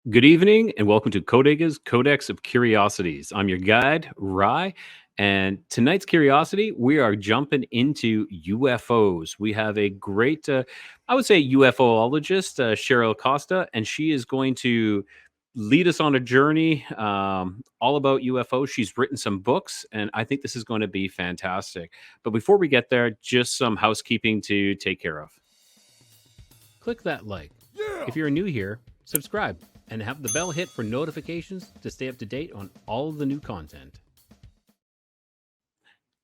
Good evening and welcome to Codega's Codex of Curiosities. I'm your guide, Rye, and tonight's curiosity, we are jumping into UFOs. We have a great, I would say, UFOologist, Cheryl Costa, and she is going to lead us on a journey all about UFOs. She's written some books, and I think this is going to be fantastic. But before we get there, just some housekeeping to take care of. Click that like. If you're new here, subscribe and have the bell hit for notifications to stay up to date on all of the new content.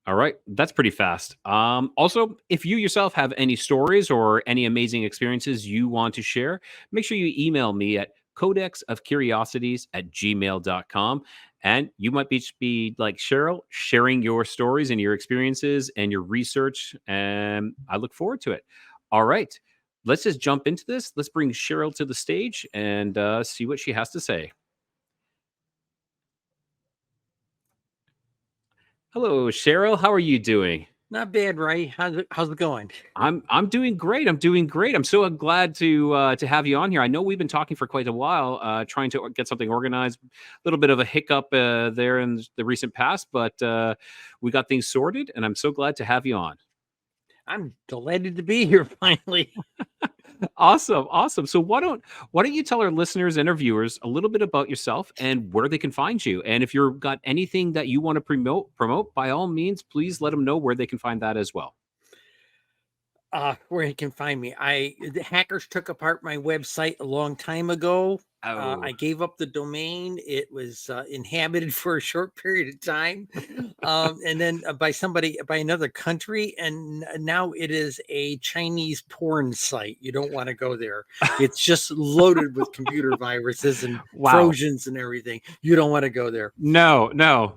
All right, that's pretty fast. Also, if you yourself have any stories or any amazing experiences you want to share, make sure you email me at codexofcuriosities@gmail.com. And you might be like Cheryl, sharing your stories and your experiences and your research. And I look forward to it. All right, let's just jump into this. Let's bring Cheryl to the stage and see what she has to say. Hello, Cheryl. How are you doing? Not bad, Ray. How's it going? I'm doing great. I'm doing great. I'm so glad to have you on here. I know we've been talking for quite a while, trying to get something organized. A little bit of a hiccup there in the recent past, but we got things sorted, and I'm so glad to have you on. I'm delighted to be here finally. Awesome, awesome. So why don't you tell our listeners and our viewers a little bit about yourself and where they can find you? And if you've got anything that you want to promote, by all means, please let them know where they can find that as well. Where you can find me. The hackers took apart my website a long time ago. Oh, I gave up the domain. It was inhabited for a short period of time, and then by another country, and now it is a Chinese porn site. You don't want to go there. It's just loaded with computer viruses and wow. Trojans and everything. You don't want to go there. No.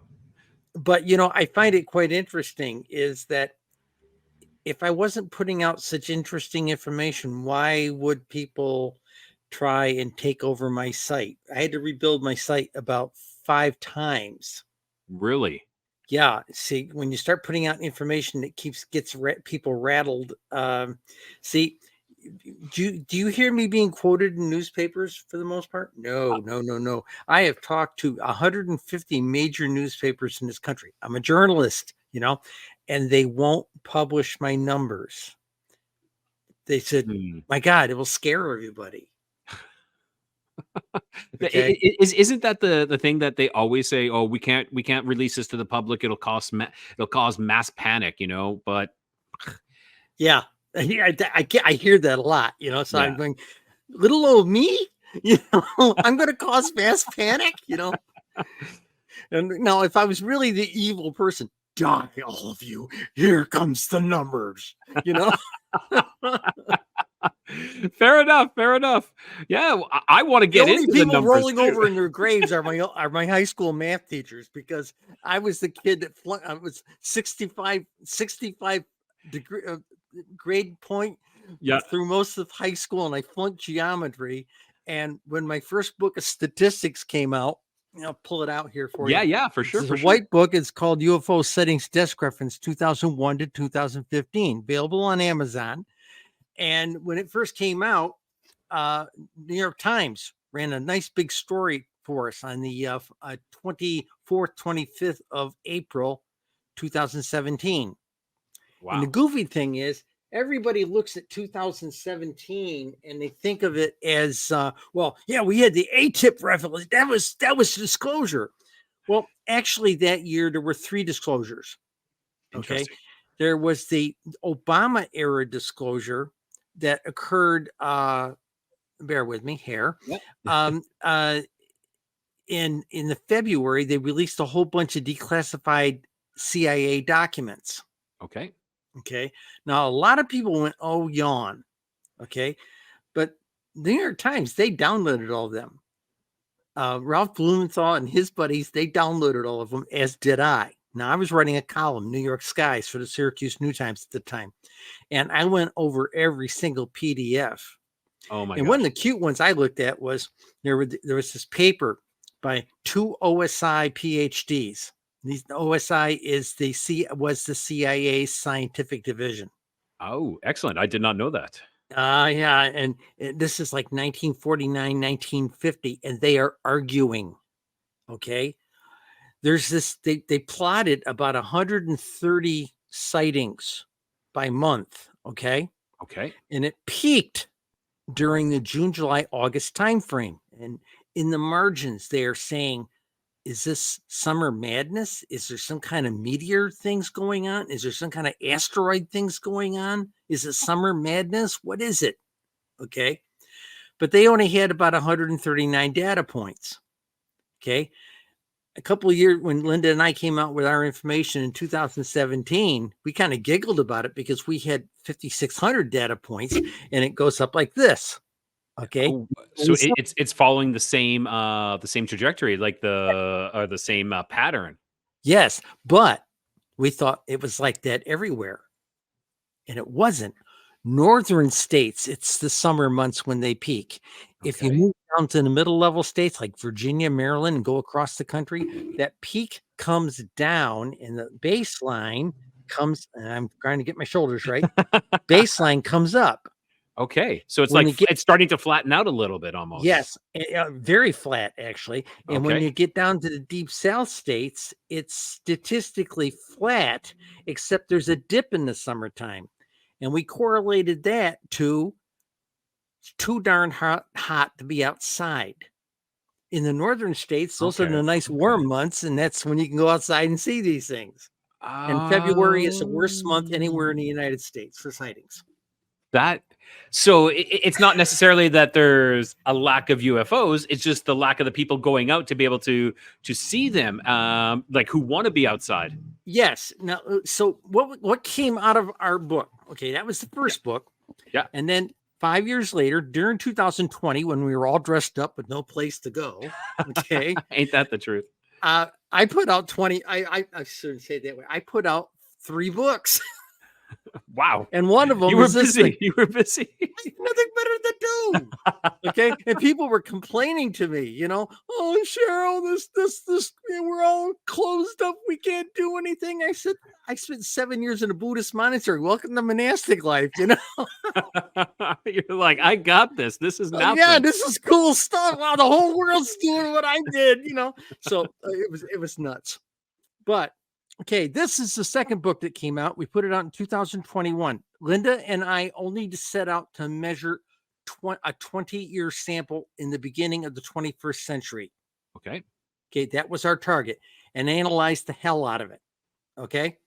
But I find it quite interesting is that if I wasn't putting out such interesting information, why would people try and take over my site? I had to rebuild my site about 5 times. Really? Yeah. See, when you start putting out information that gets people rattled. See, do you hear me being quoted in newspapers for the most part? No. I have talked to 150 major newspapers in this country. I'm a journalist, and they won't publish my numbers. They said, my God, it will scare everybody. Okay. Isn't that the thing that they always say? Oh, we can't release this to the public. It'll cause mass panic, But yeah, I hear that a lot, So yeah. I'm going, little old me, I'm going to cause mass panic, And now, if I was really the evil person, die, all of you. Here comes the numbers, Fair enough. Yeah, I want to get into the people numbers rolling too. over in their graves are my high school math teachers, because I was the kid that I was 65 degree grade point through most of high school, and I flunked geometry. And when my first book of statistics came out, I'll pull it out here for you. Yeah, for sure. It's a white book. It's called UFO Sightings Desk Reference 2001 to 2015, available on Amazon. And when it first came out, New York Times ran a nice big story for us on the 24th, 25th of April, 2017. Wow. And the goofy thing is, everybody looks at 2017 and they think of it as, we had the ATIP revelation. That was disclosure. Well, actually, that year there were 3 disclosures. Okay, there was the Obama era disclosure that occurred. Bear with me here. In the February, they released a whole bunch of declassified CIA documents. Okay. Now, a lot of people went, oh, yawn. Okay. But the New York Times, they downloaded all of them. Ralph Blumenthal and his buddies, they downloaded all of them, as did I. Now, I was writing a column, New York Skies, for the Syracuse New Times at the time. And I went over every single PDF. Oh my! And one of the cute ones I looked at was there was this paper by 2 OSI PhDs. These OSI was the CIA's scientific division. Oh, excellent! I did not know that. Yeah, and this is like 1949, 1950, and they are arguing. Okay, there's this. They plotted about 130 sightings by month. Okay, Okay. and it peaked during the June, July, August timeframe. And in the margins, they are saying, is this summer madness? Is there some kind of meteor things going on? Is there some kind of asteroid things going on? Is it summer madness? What is it? Okay. But they only had about 139 data points. Okay. A couple of years when Linda and I came out with our information in 2017, we kind of giggled about it because we had 5,600 data points and it goes up like this. Okay. Oh, so it's following the same trajectory, like the same pattern. Yes, but we thought it was like that everywhere, and it wasn't. Northern states, it's the summer months when they peak. If you Okay. move down to the middle level states like Virginia, Maryland, and go across the country, that peak comes down and the baseline comes, and I'm trying to get my shoulders right. Baseline comes up. Okay. So it's When like you get it's starting to flatten out a little bit almost. Yes, very flat actually. And when Okay. you get down to the deep south states, it's statistically flat, except there's a dip in the summertime. And we correlated that to it's too darn hot to be outside. In the northern states, those are Okay. the nice Okay. warm months, and that's when you can go outside and see these things. And February is the worst month anywhere in the Um, United States for sightings. that so it's not necessarily that there's a lack of UFOs. It's just the lack of the people going out to be able to see them, like who want to be outside. Yes. Now, so what came out of our book? Okay, that was the Yeah. first book. Yeah. And then 5 years later, during 2020, when we were all dressed up with no place to go, okay, Ain't that the truth? I put out 20. I shouldn't say it that way. I put out 3 books, Wow. and one of them You were was this thing. busy. You were busy. Nothing better to do. Okay, and people were complaining to me, oh Cheryl, this, we're all closed up, we can't do anything. I said, I spent 7 years in a Buddhist monastery. Welcome to monastic life. You're like, I got this. This is Yeah, nothing. this is cool stuff. Wow, the whole world's doing what I did. So it was nuts. But okay, this is the second book that came out. We put it out in 2021. Linda and I only set out to measure a 20-year sample in the beginning of the 21st century. Okay. Okay, that was our target, and analyzed the hell out of it. Okay,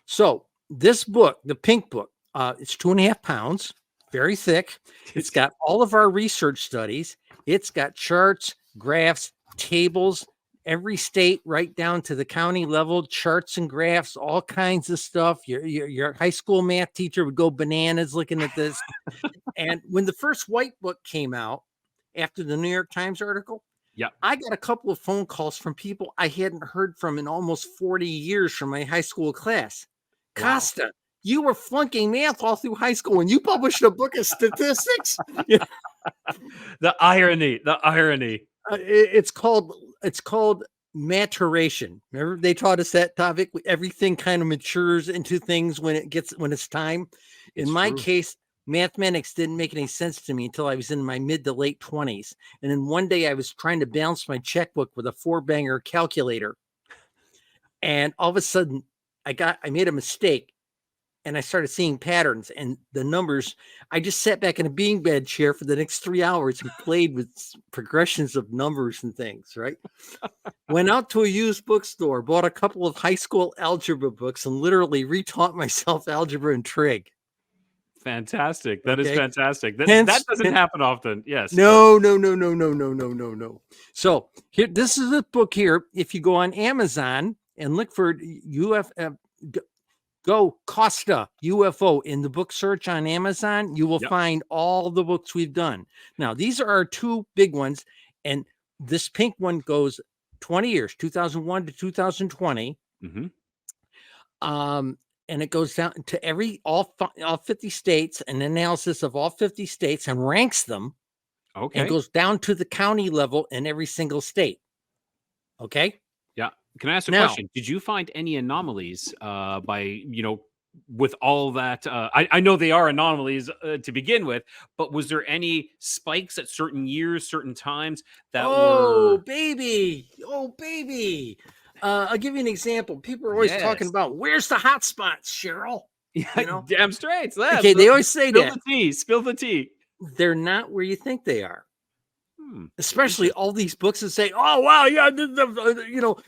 so this book, the pink book, it's 2.5 pounds, very thick. It's got all of our research studies. It's got charts, graphs, tables, every state right down to the county level, charts and graphs, all kinds of stuff. Your high school math teacher would go bananas looking at this. And when the first white book came out after the New York Times article, Yeah. I got a couple of phone calls from people I hadn't heard from in almost 40 years from my high school class. Wow. Costa, you were flunking math all through high school and you published a book of statistics. The irony. The irony. It's called maturation. Remember they taught us that topic? Everything kind of matures into things when it's time. In my case, mathematics didn't make any sense to me until I was in my mid to late 20s. And then one day I was trying to balance my checkbook with a 4-banger calculator. And all of a sudden I made a mistake and I started seeing patterns and the numbers. I just sat back in a beanbag chair for the next 3 hours and played with progressions of numbers and things, right? Went out to a used bookstore, bought a couple of high school algebra books and literally retaught myself algebra and trig. Fantastic. That is Okay. fantastic. That Hence- doesn't happen often. Yes. No. So here, this is a book here. If you go on Amazon and look for go Costa UFO in the book search on Amazon, you will find all the books we've done. Now, these are our 2 big ones. And this pink one goes 20 years, 2001 to 2020. Mm-hmm. And it goes down to all 50 states, an analysis of all 50 states and ranks them. Okay. And goes down to the county level in every single state. Okay. Yeah. Can I ask a question? Did you find any anomalies by with all that, I know they are anomalies to begin with, but was there any spikes at certain years, certain times that Oh, were? baby. Oh, baby. I'll give you an example. People are always talking Yes. about where's the hot spots, Cheryl? Yeah, You know, damn straight. Yeah, okay, they always say spill that. the tea. Spill the tea. They're not where you think they are. Hmm, Especially interesting. all these books that say, "Oh wow, yeah,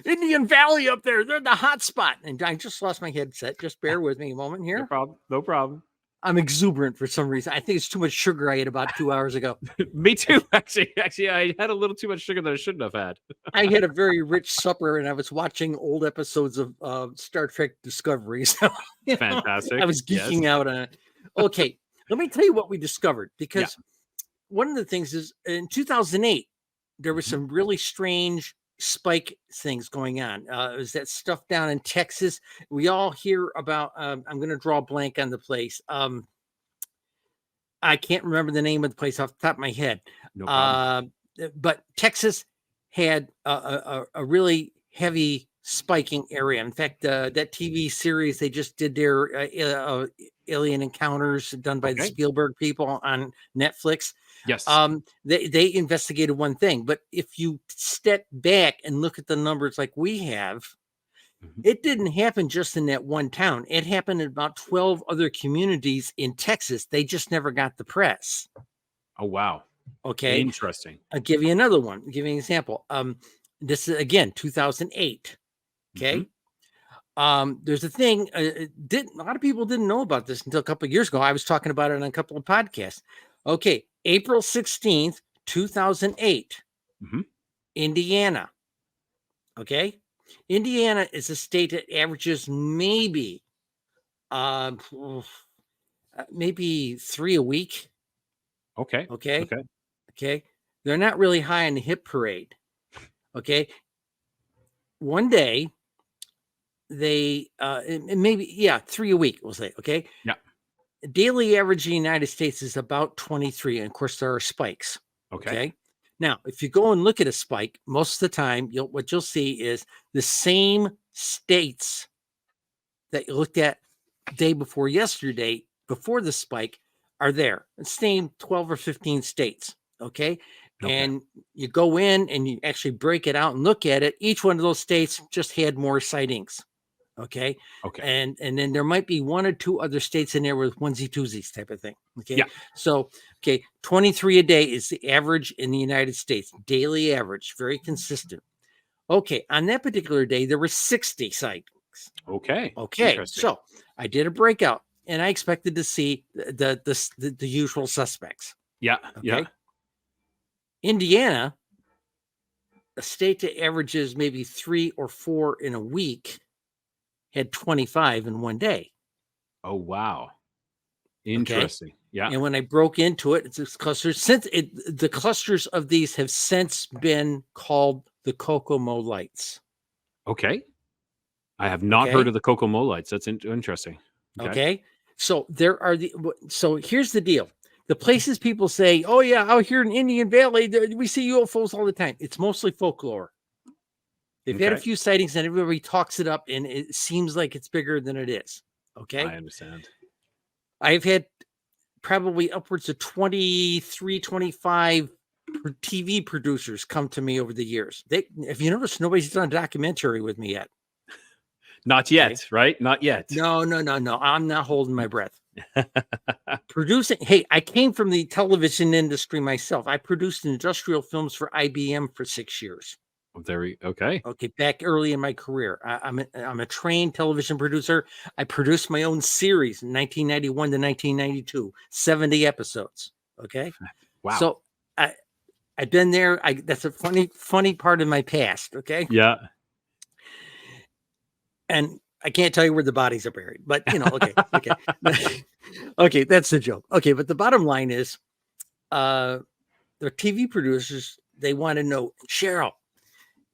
Indian Valley up there, they're the hot spot." And I just lost my headset. Just bear with me a moment No here. problem. No problem. I'm exuberant for some reason. I think it's too much sugar I ate about 2 hours ago. Me too. Actually, I had a little too much sugar that I shouldn't have had. I had a very rich supper, and I was watching old episodes of Star Trek Discovery. So I Fantastic. was Yes. geeking out on it. Okay, let me tell you what we discovered, Yeah. because one of the things is in 2008 there was Mhm. some really strange spike things going on. It was that stuff down in Texas. We all hear about. I'm going to draw a blank on the place. I can't remember the name of the place off the top of my head. No problem. Uh, but Texas had a really heavy spiking area. In fact, that TV series they just did their Alien Encounters done by the Okay. Spielberg people on Netflix. Yes. They investigated one thing, but if you step back and look at the numbers like we have, Mhm. it didn't happen just in that one town. It happened in about 12 other communities in Texas. They just never got the press. Oh, wow. Okay. Interesting. I'll give you another one. I'll give you an example. This is again 2008. Mhm. Okay. There's a thing. A lot of people didn't know about this until a couple of years ago. I was talking about it on a couple of podcasts. Okay, April 16th, 2008, Mhm. Indiana. Okay, Indiana is a state that averages um, maybe 3 a week. Okay. Okay, Okay. okay, they're not really high on the hit parade. Okay, one day they and maybe, yeah, 3 a week, we'll say. Okay, Yeah. daily average in the United States is about 23, and of course there are spikes. Okay. Okay, now if you go and look at a spike, most of the time what you'll see is the same states that you looked at day before yesterday, before the spike, are there. Same 12 or 15 states. Okay. Okay. And you go in and you actually break it out and look at it. Each one of those states just had more sightings. Okay. Okay. And then there might be one or two other states in there with onesie twosies type of thing. Okay. Yeah. So, okay, 23 a day is the average in the United States, daily average, very consistent. Okay. On that particular day, there were 60 sightings. Okay. Okay, Interesting. so I did a breakout, and I expected to see the usual suspects. Yeah. Yeah. Okay, Indiana, a state that averages maybe 3 or 4 in a week, had 25 in one day. Oh, wow. Okay, Interesting. Yeah. and when I broke into it, it's this cluster. The clusters of these have since been called the Kokomo lights. Okay. I have not heard Okay, of the Kokomo lights. That's interesting. Okay. okay. So there are so here's the deal. The places people say, "Oh yeah, out here in Indian Valley, we see UFOs all the time." It's mostly folklore. They've had a Okay. few sightings, and everybody talks it up, and it seems like it's bigger than it is. I Okay, understand. I've had probably upwards of 23, 25 TV producers come to me over the years. If you notice, nobody's done a documentary with me yet. Not Okay, yet, right? Not yet. no, no, no, no. I'm not holding my breath. Producing, hey, I came from the television industry myself. I produced industrial films for IBM for 6 years. Okay. Okay, back early in my career. I'm a trained television producer. I produced my own series in 1991 to 1992, 70 episodes. Okay, Wow. so I've been there. That's a funny part of my past. Okay, Yeah. and I can't tell you where the bodies are buried, but okay, okay, okay. That's the joke. Okay, but the bottom line is, the TV producers, they want to know, Cheryl,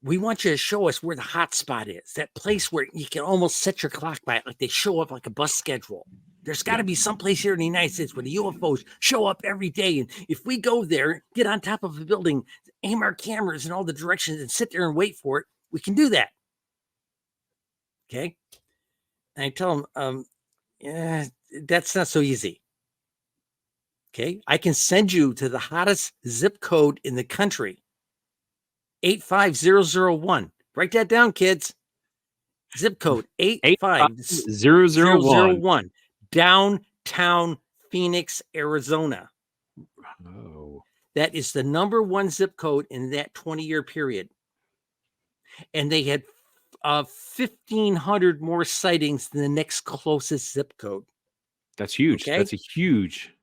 we want you to show us where the hot spot is, that place where you can almost set your clock by it, like they show up like a bus schedule. There's got Yeah. to be some place here in the United States where the UFOs show up every day. And if we go there, get on top of a building, aim our cameras in all the directions and sit there and wait for it, we can do that. Okay. And I tell them, Yeah, that's not so easy. Okay. I can send you to the hottest zip code in the country, 85001. Write that down, kids. Zip code 85001. 85001. Downtown Phoenix, Arizona. Oh, That is the number one zip code in that 20-year period. And they had 1,500 more sightings than the next closest zip code. that's huge. Okay. That's a huge,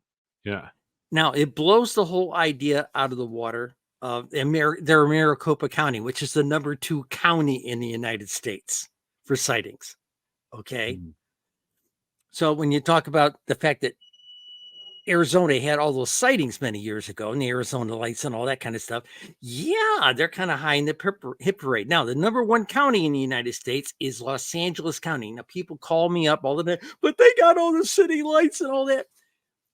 yeah. Now, it blows the whole idea out of the water of their Maricopa County, which is the number 2 county in the United States for sightings. Okay. Mm. So when you talk about the fact that Arizona had all those sightings many years ago, and the Arizona lights and all that kind of stuff, yeah, they're kind of high in the hit parade. Now, the number 1 county in the United States is Los Angeles County. Now, people call me up all the time, but they got all the city lights and all that.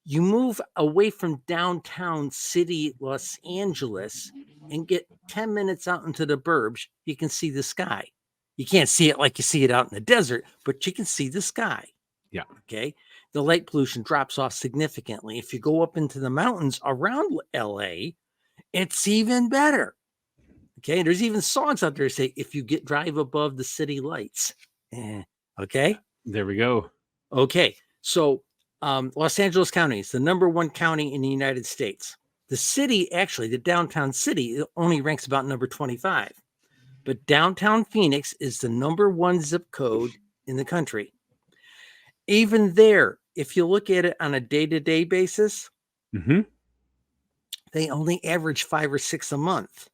You move away from downtown city Los Angeles and get 10 minutes out into the burbs, you can see the sky. You can't see it like you see it out in the desert, but you can see the sky. Yeah. Okay. The light pollution drops off significantly. If you go up into the mountains around LA, it's even better. Okay. There's even songs out there that say, if you drive above the city lights. Okay. There we go. Okay. So Los Angeles County is the number 1 county in the United States. The city, actually, the downtown city, only ranks about number 25. But downtown Phoenix is the number 1 zip code in the country. Even there, if you look at it on a day-to-day basis, they only average 5 or 6 a month.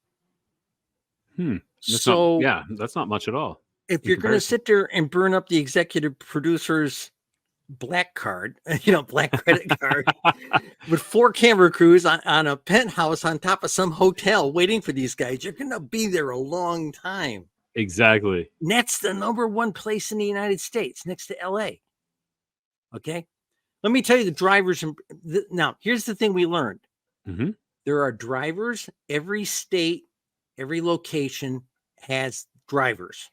That's not much at all. If you're going to sit there and burn up the executive producer's black card, black credit card with 4 camera crews on a penthouse on top of some hotel waiting for these guys, you're going to be there a long time. Exactly. And that's the number 1 place in the United States next to LA. Okay. Let me tell you the drivers. Now, here's the thing we learned. There are drivers. Every state, every location has drivers.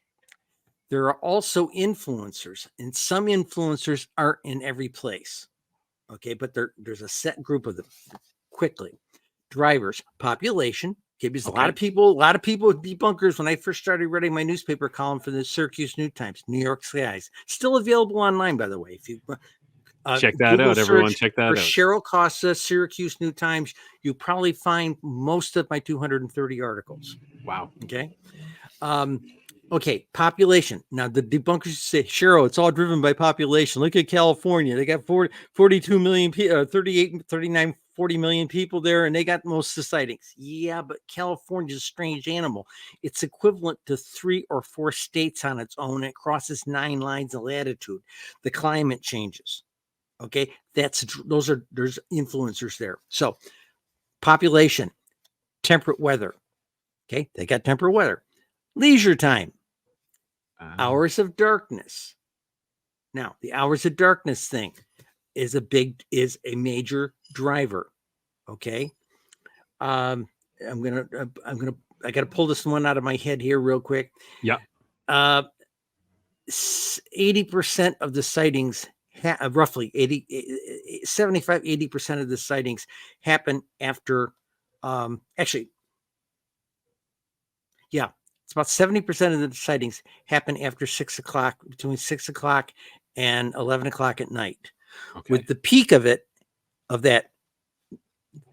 There are also influencers, and some influencers aren't in every place. Okay, but there's a set group of them. Quickly, drivers, population. Okay, because a lot of people debunkers. When I first started writing my newspaper column for the Syracuse New Times, New York Skies, still available online, by the way. If you check that Google out, everyone, search check that for out. Cheryl Costa, Syracuse New Times, you probably find most of my 230 articles. Wow. Okay. Okay, population. Now, the debunkers say, Cheryl, it's all driven by population. Look at California. They got 42 million people, 38, 39, 40 million people there, and they got most of the sightings. Yeah, but California is a strange animal. It's equivalent to 3 or 4 states on its own. It crosses 9 lines of latitude. The climate changes. Okay, there's influencers there. So, population, temperate weather. Okay, they got temperate weather. Leisure time. Hours of darkness. Now, the hours of darkness thing is a major driver. Okay. I gotta pull this one out of my head here real quick. Yeah. 80% of the sightings, roughly 80% of the sightings happen after, it's about 70% of the sightings happen after 6 o'clock, between 6 o'clock and 11 o'clock at night. Okay. With the peak of that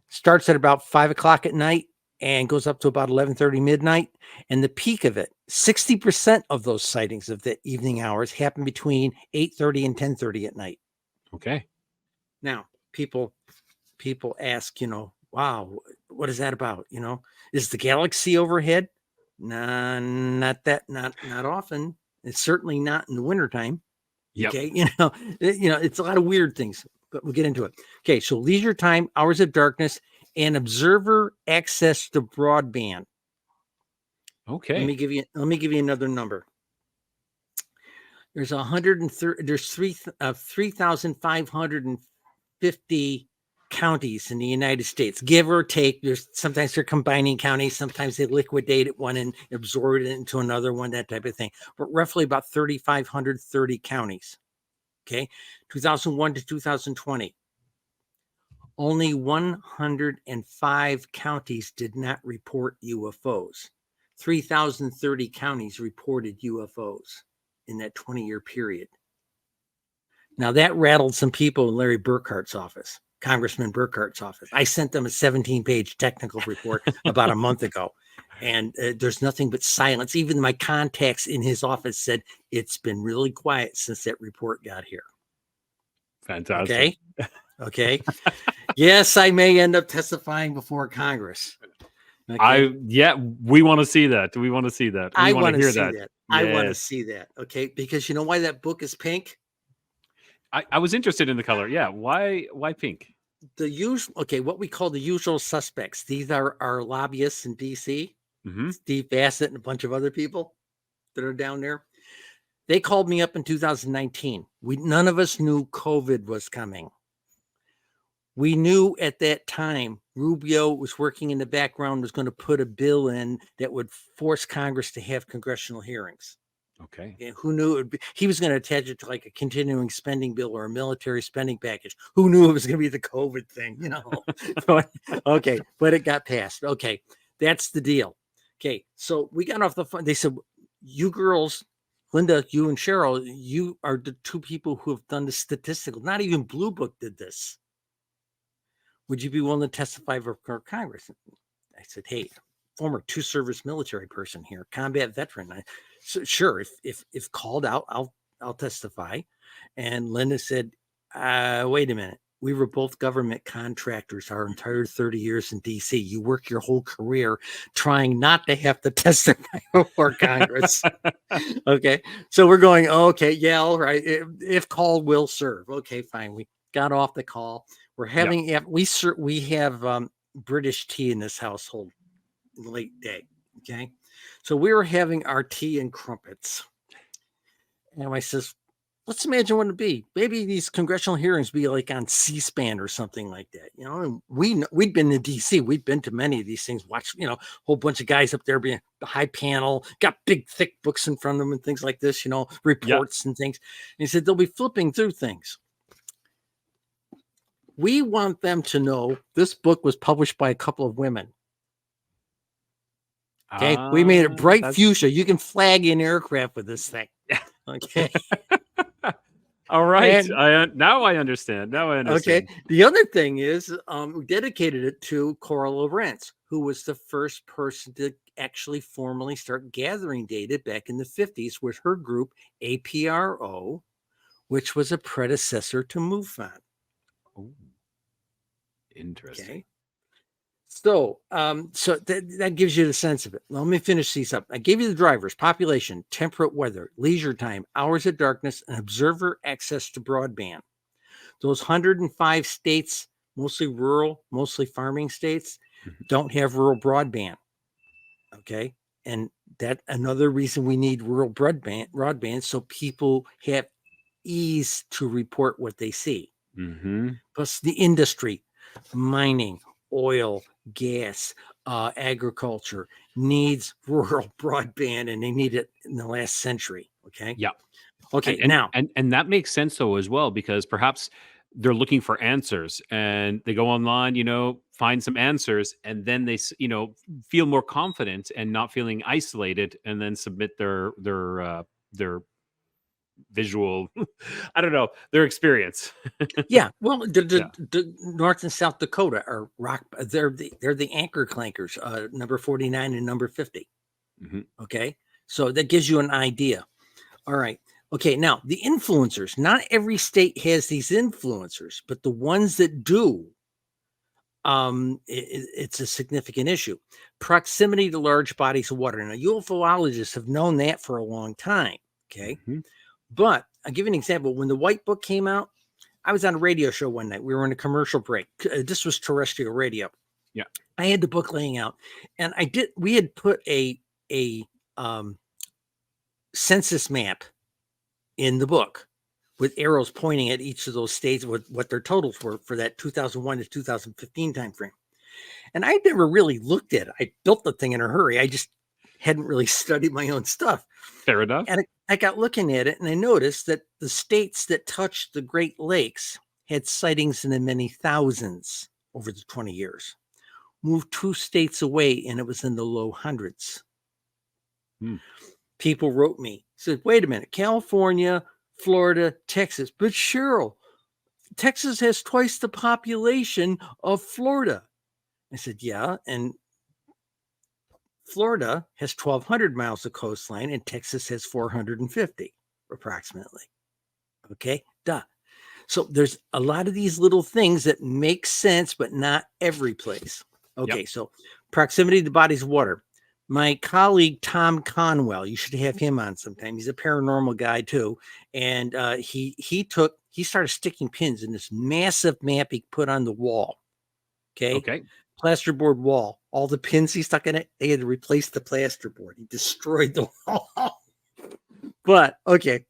starts at about 5 o'clock at night and goes up to about 11:30 midnight. And the peak of it, 60% of those sightings of the evening hours happen between 8:30 and 10:30 at night. Okay. Now, people ask, wow, what is that about? Is the galaxy overhead? Nah, not often. It's certainly not in the wintertime. Yep. Okay. It's a lot of weird things, but we'll get into it. Okay. So leisure time, hours of darkness, and observer access to broadband. Okay. Let me give you another number. There's 3,550 counties in the United States, give or take. Sometimes they're combining counties, sometimes they liquidate it one and absorb it into another one, that type of thing. But roughly about 3,530 counties. Okay. 2001 to 2020. Only 105 counties did not report UFOs. 3,030 counties reported UFOs in that 20-year period. Now that rattled some people in Larry Burkhart's office, Congressman Burkhart's office. I sent them a 17-page technical report about a month ago, and there's nothing but silence. Even my contacts in his office said it's been really quiet since that report got here. Fantastic. Okay. Yes, I may end up testifying before Congress. Okay? We want to see that. We want to see that. We want to hear that. Yes. I want to see that. Okay. Because you know why that book is pink? I was interested in the color. Yeah. Why pink? What we call the usual suspects. These are our lobbyists in DC, Mm-hmm. Steve Bassett and a bunch of other people that are down there. They called me up in 2019. None of us knew COVID was coming. We knew at that time Rubio was working in the background, was going to put a bill in that would force Congress to have congressional hearings. Okay. And who knew it would be? He was going to attach it to like a continuing spending bill or a military spending package. Who knew it was going to be the COVID thing, you know? Okay, but it got passed. Okay, that's the deal. Okay, so we got off the phone. They said, you girls, Linda, you and Cheryl, you are the two people who have done the statistical. Not even Blue Book did this. Would you be willing to testify for Congress? I said, hey, former two-service military person here, combat veteran. So sure, if called out, I'll testify. And Linda said, wait a minute. We were both government contractors our entire 30 years in DC. You work your whole career trying not to have to testify before Congress. Okay. So we're going, okay, yeah, all right. If called, we'll serve. Okay, fine. We got off the call. We're having, we have British tea in this household in the late day. Okay. So we were having our tea and crumpets. And I says, let's imagine what it'd be. Maybe these congressional hearings be like on C-SPAN or something like that. You know, and we'd been to DC. We'd been to many of these things, watched, you know, a whole bunch of guys up there being a high panel, got big, thick books in front of them and things like this, you know, reports and things. And he said, they'll be flipping through things. We want them to know this book was published by a couple of women. Okay. We made it bright fuchsia. You can flag in aircraft with this thing. Okay. All right. Now I understand. Okay. The other thing is we dedicated it to Cora Lorenz, who was the first person to actually formally start gathering data back in the 50s with her group APRO, which was a predecessor to MUFON. Oh, interesting. Okay. So, that gives you the sense of it. Let me finish these up. I gave you the drivers: population, temperate weather, leisure time, hours of darkness, and observer access to broadband. Those 105 states, mostly rural, mostly farming states, don't have rural broadband. Okay. And that another reason we need rural broadband so people have ease to report what they see. Plus the industry, mining, oil, gas, agriculture needs rural broadband, and they need it in the last century. Okay. Yeah. Okay. And that makes sense though as well, because perhaps they're looking for answers and they go online, you know, find some answers, and then they, you know, feel more confident and not feeling isolated, and then submit their visual, I don't know, their experience. Yeah, well, the North and South Dakota are they're the anchor clankers, number 49 and number 50. Okay, so that gives you an idea. All right. Okay, now the influencers. Not every state has these influencers, but the ones that do, it's a significant issue. Proximity to large bodies of water. Now, UFOologists have known that for a long time. Okay. But I'll give you an example. When the White Book came out, I was on a radio show one night. We were in a commercial break. This was terrestrial radio. Yeah. I had the book laying out, and we had put a census map in the book with arrows pointing at each of those states, what their totals were for that 2001 to 2015 timeframe. And I never really looked at it. I built the thing in a hurry. I just hadn't really studied my own stuff. Fair enough. And I got looking at it, and I noticed that the states that touched the Great Lakes had sightings in the many thousands over the 20 years. Moved 2 states away, and it was in the low hundreds. Hmm. People wrote me, said, wait a minute, California, Florida, Texas. But Cheryl, Texas has twice the population of Florida. I said, yeah. And Florida has 1,200 miles of coastline, and Texas has 450 approximately. Okay, duh. So there's a lot of these little things that make sense, but not every place. Okay, Yep. so proximity to bodies of water. My colleague Tom Conwell, you should have him on sometime. He's a paranormal guy too, and he started sticking pins in this massive map he put on the wall. Okay. Plasterboard wall. All the pins he stuck in it, they had to replace the plasterboard. He destroyed the wall. But okay.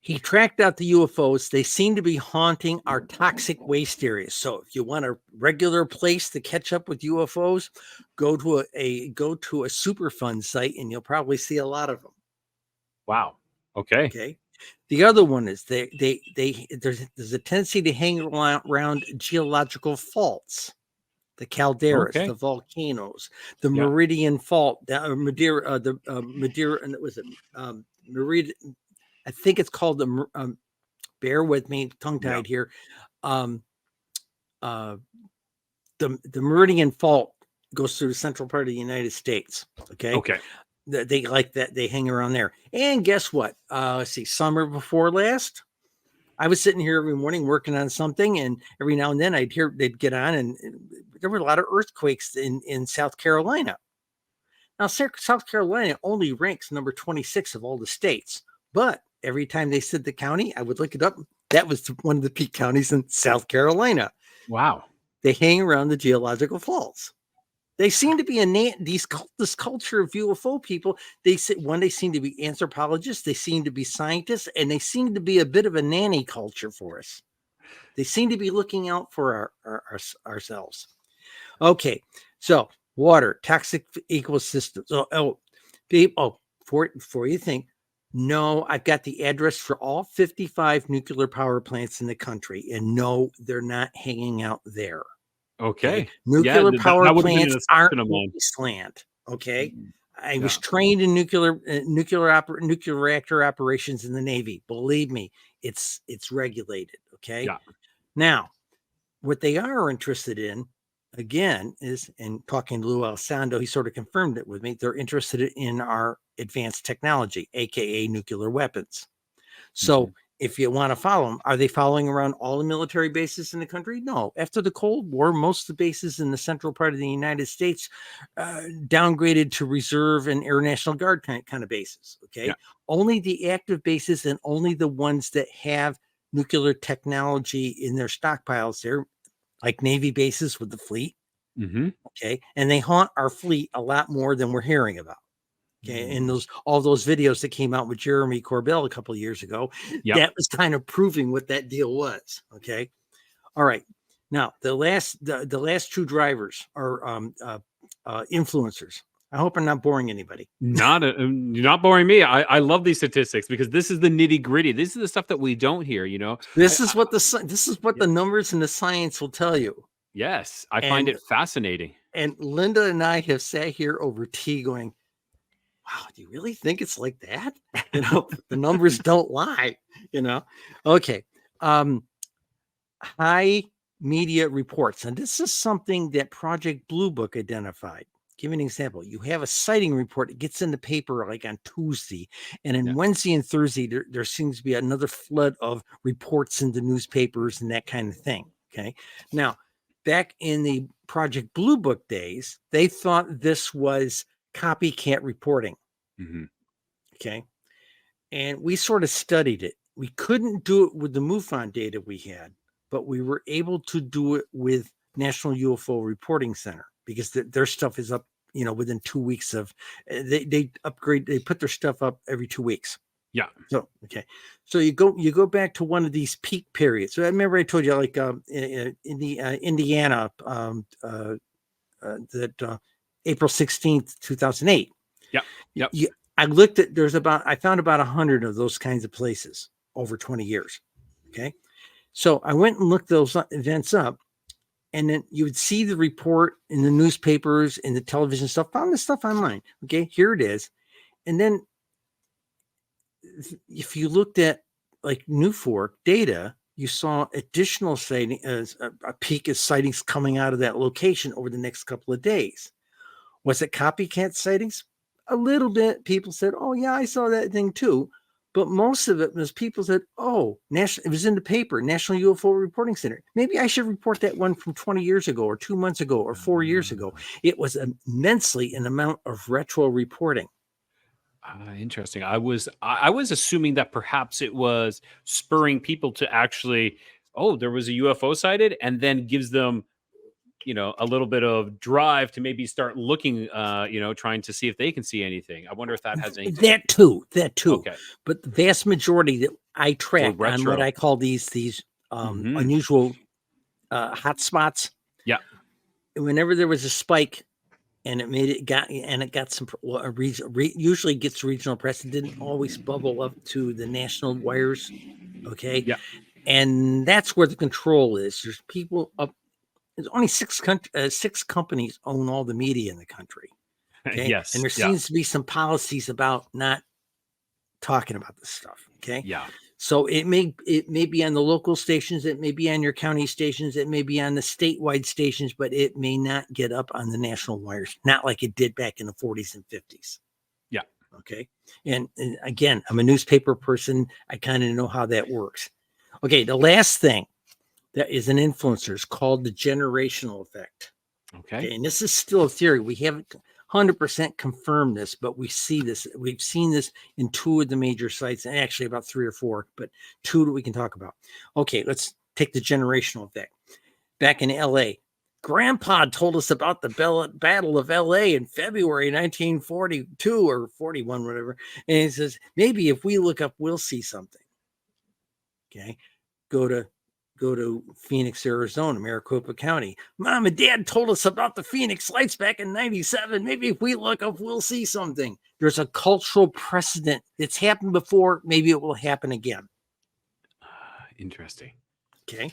He tracked out the UFOs. They seem to be haunting our toxic waste areas. So if you want a regular place to catch up with UFOs, go to a Superfund site, and you'll probably see a lot of them. Wow. Okay. Okay. The other one is there's a tendency to hang around geological faults, the calderas, Okay. the volcanoes, the Yeah. Meridian Fault, Madeira, Madeira, and was it Meridian? I think it's called the. Bear with me, tongue-tied here. The Meridian Fault goes through the central part of the United States. Okay. They like that. They hang around there. And guess what? Let's see. Summer before last, I was sitting here every morning working on something, and every now and then they'd get on, and there were a lot of earthquakes in South Carolina. Now, South Carolina only ranks number 26 of all the states, but every time they said the county, I would look it up. That was one of the peak counties in South Carolina. Wow. They hang around the geological faults. They seem to be this culture of UFO people. They seem to be anthropologists, they seem to be scientists, and they seem to be a bit of a nanny culture for us. They seem to be looking out for ourselves. Okay, so water, toxic ecosystems. Before you think, no, I've got the address for all 55 nuclear power plants in the country, and no, they're not hanging out there. Okay. Nuclear power that would have been an plants aren't assumption of mine. wasteland. Okay. I Yeah. was trained in nuclear reactor operations in the Navy. Believe me, it's regulated. Okay. Yeah. Now, what they are interested in, again, is, and talking to Lou Alessandro, he sort of confirmed it with me. They're interested in our advanced technology, aka nuclear weapons. So if you want to follow them, are they following around all the military bases in the country? No. After the Cold War, most of the bases in the central part of the United States downgraded to reserve and Air National Guard kind of bases. Okay. Yeah. Only the active bases and only the ones that have nuclear technology in their stockpiles there, like Navy bases with the fleet. Okay. And they haunt our fleet a lot more than we're hearing about. Okay, and all those videos that came out with Jeremy Corbell a couple of years ago, that was kind of proving what that deal was. Okay, all right. Now the last two drivers are influencers. I hope I'm not boring anybody. You're not boring me. I love these statistics because this is the nitty gritty. This is the stuff that we don't hear. This is what the numbers and the science will tell you. Yes, I find it fascinating. And Linda and I have sat here over tea going, wow, do you really think it's like that? The numbers don't lie, Okay. High media reports. And this is something that Project Blue Book identified. Give me an example. You have a sighting report. It gets in the paper like on Tuesday. And then Wednesday and Thursday, there seems to be another flood of reports in the newspapers and that kind of thing. Okay. Now, back in the Project Blue Book days, they thought this was copycat reporting. Okay. And we sort of studied it. We couldn't do it with the MUFON data we had, but we were able to do it with National UFO Reporting Center because their stuff is up, within 2 weeks of they put their stuff up every 2 weeks. Yeah. So, okay. So you go back to one of these peak periods. So I remember I told you in the Indiana, that April 16th, 2008. Yep. Yep. I looked at, I found about 100 of those kinds of places over 20 years. Okay. So I went and looked those events up, and then you would see the report in the newspapers, in the television stuff, found the stuff online. Okay. Here it is. And then if you looked at like New Fork data, you saw additional sighting, a peak of sightings coming out of that location over the next couple of days. Was it copycat sightings? A little bit. People said, "Oh yeah, I saw that thing too," but most of it was people said, "Oh, it was in the paper, National UFO Reporting Center. Maybe I should report that one from 20 years ago, or 2 months ago, or 4 years ago." It was immensely an amount of retro reporting. Interesting. I was assuming that perhaps it was spurring people to actually, oh, there was a UFO sighted, and then gives them, a little bit of drive to maybe start looking, trying to see if they can see anything. I wonder if that has anything. That too. Okay. But the vast majority that I track on what I call these unusual hot spots. Yeah. Whenever there was a spike, and it got some usually gets regional press. It didn't always bubble up to the national wires. Okay. Yeah. And that's where the control is. There's people up. There's only six companies own all the media in the country. Okay. Yes. And there seems to be some policies about not talking about this stuff. Okay. Yeah. So it may be on the local stations, it may be on your county stations, it may be on the statewide stations, but it may not get up on the national wires, not like it did back in the 40s and 50s. Yeah. Okay. And again, I'm a newspaper person. I kind of know how that works. Okay. The last thing that is an influencer is called the generational effect. Okay. And this is still a theory. We haven't 100% confirmed this, but we see this. We've seen this in 2 of the major sites, and actually about 3 or 4, but 2 that we can talk about. Okay, let's take the generational effect. Back in LA, Grandpa told us about the Battle of LA in February 1942 or 41, whatever. And he says, maybe if we look up, we'll see something. Okay, go to Phoenix, Arizona, Maricopa County. Mom and Dad told us about the Phoenix lights back in 97. Maybe if we look up, we'll see something. There's a cultural precedent. It's happened before. Maybe it will happen again. Interesting. Okay.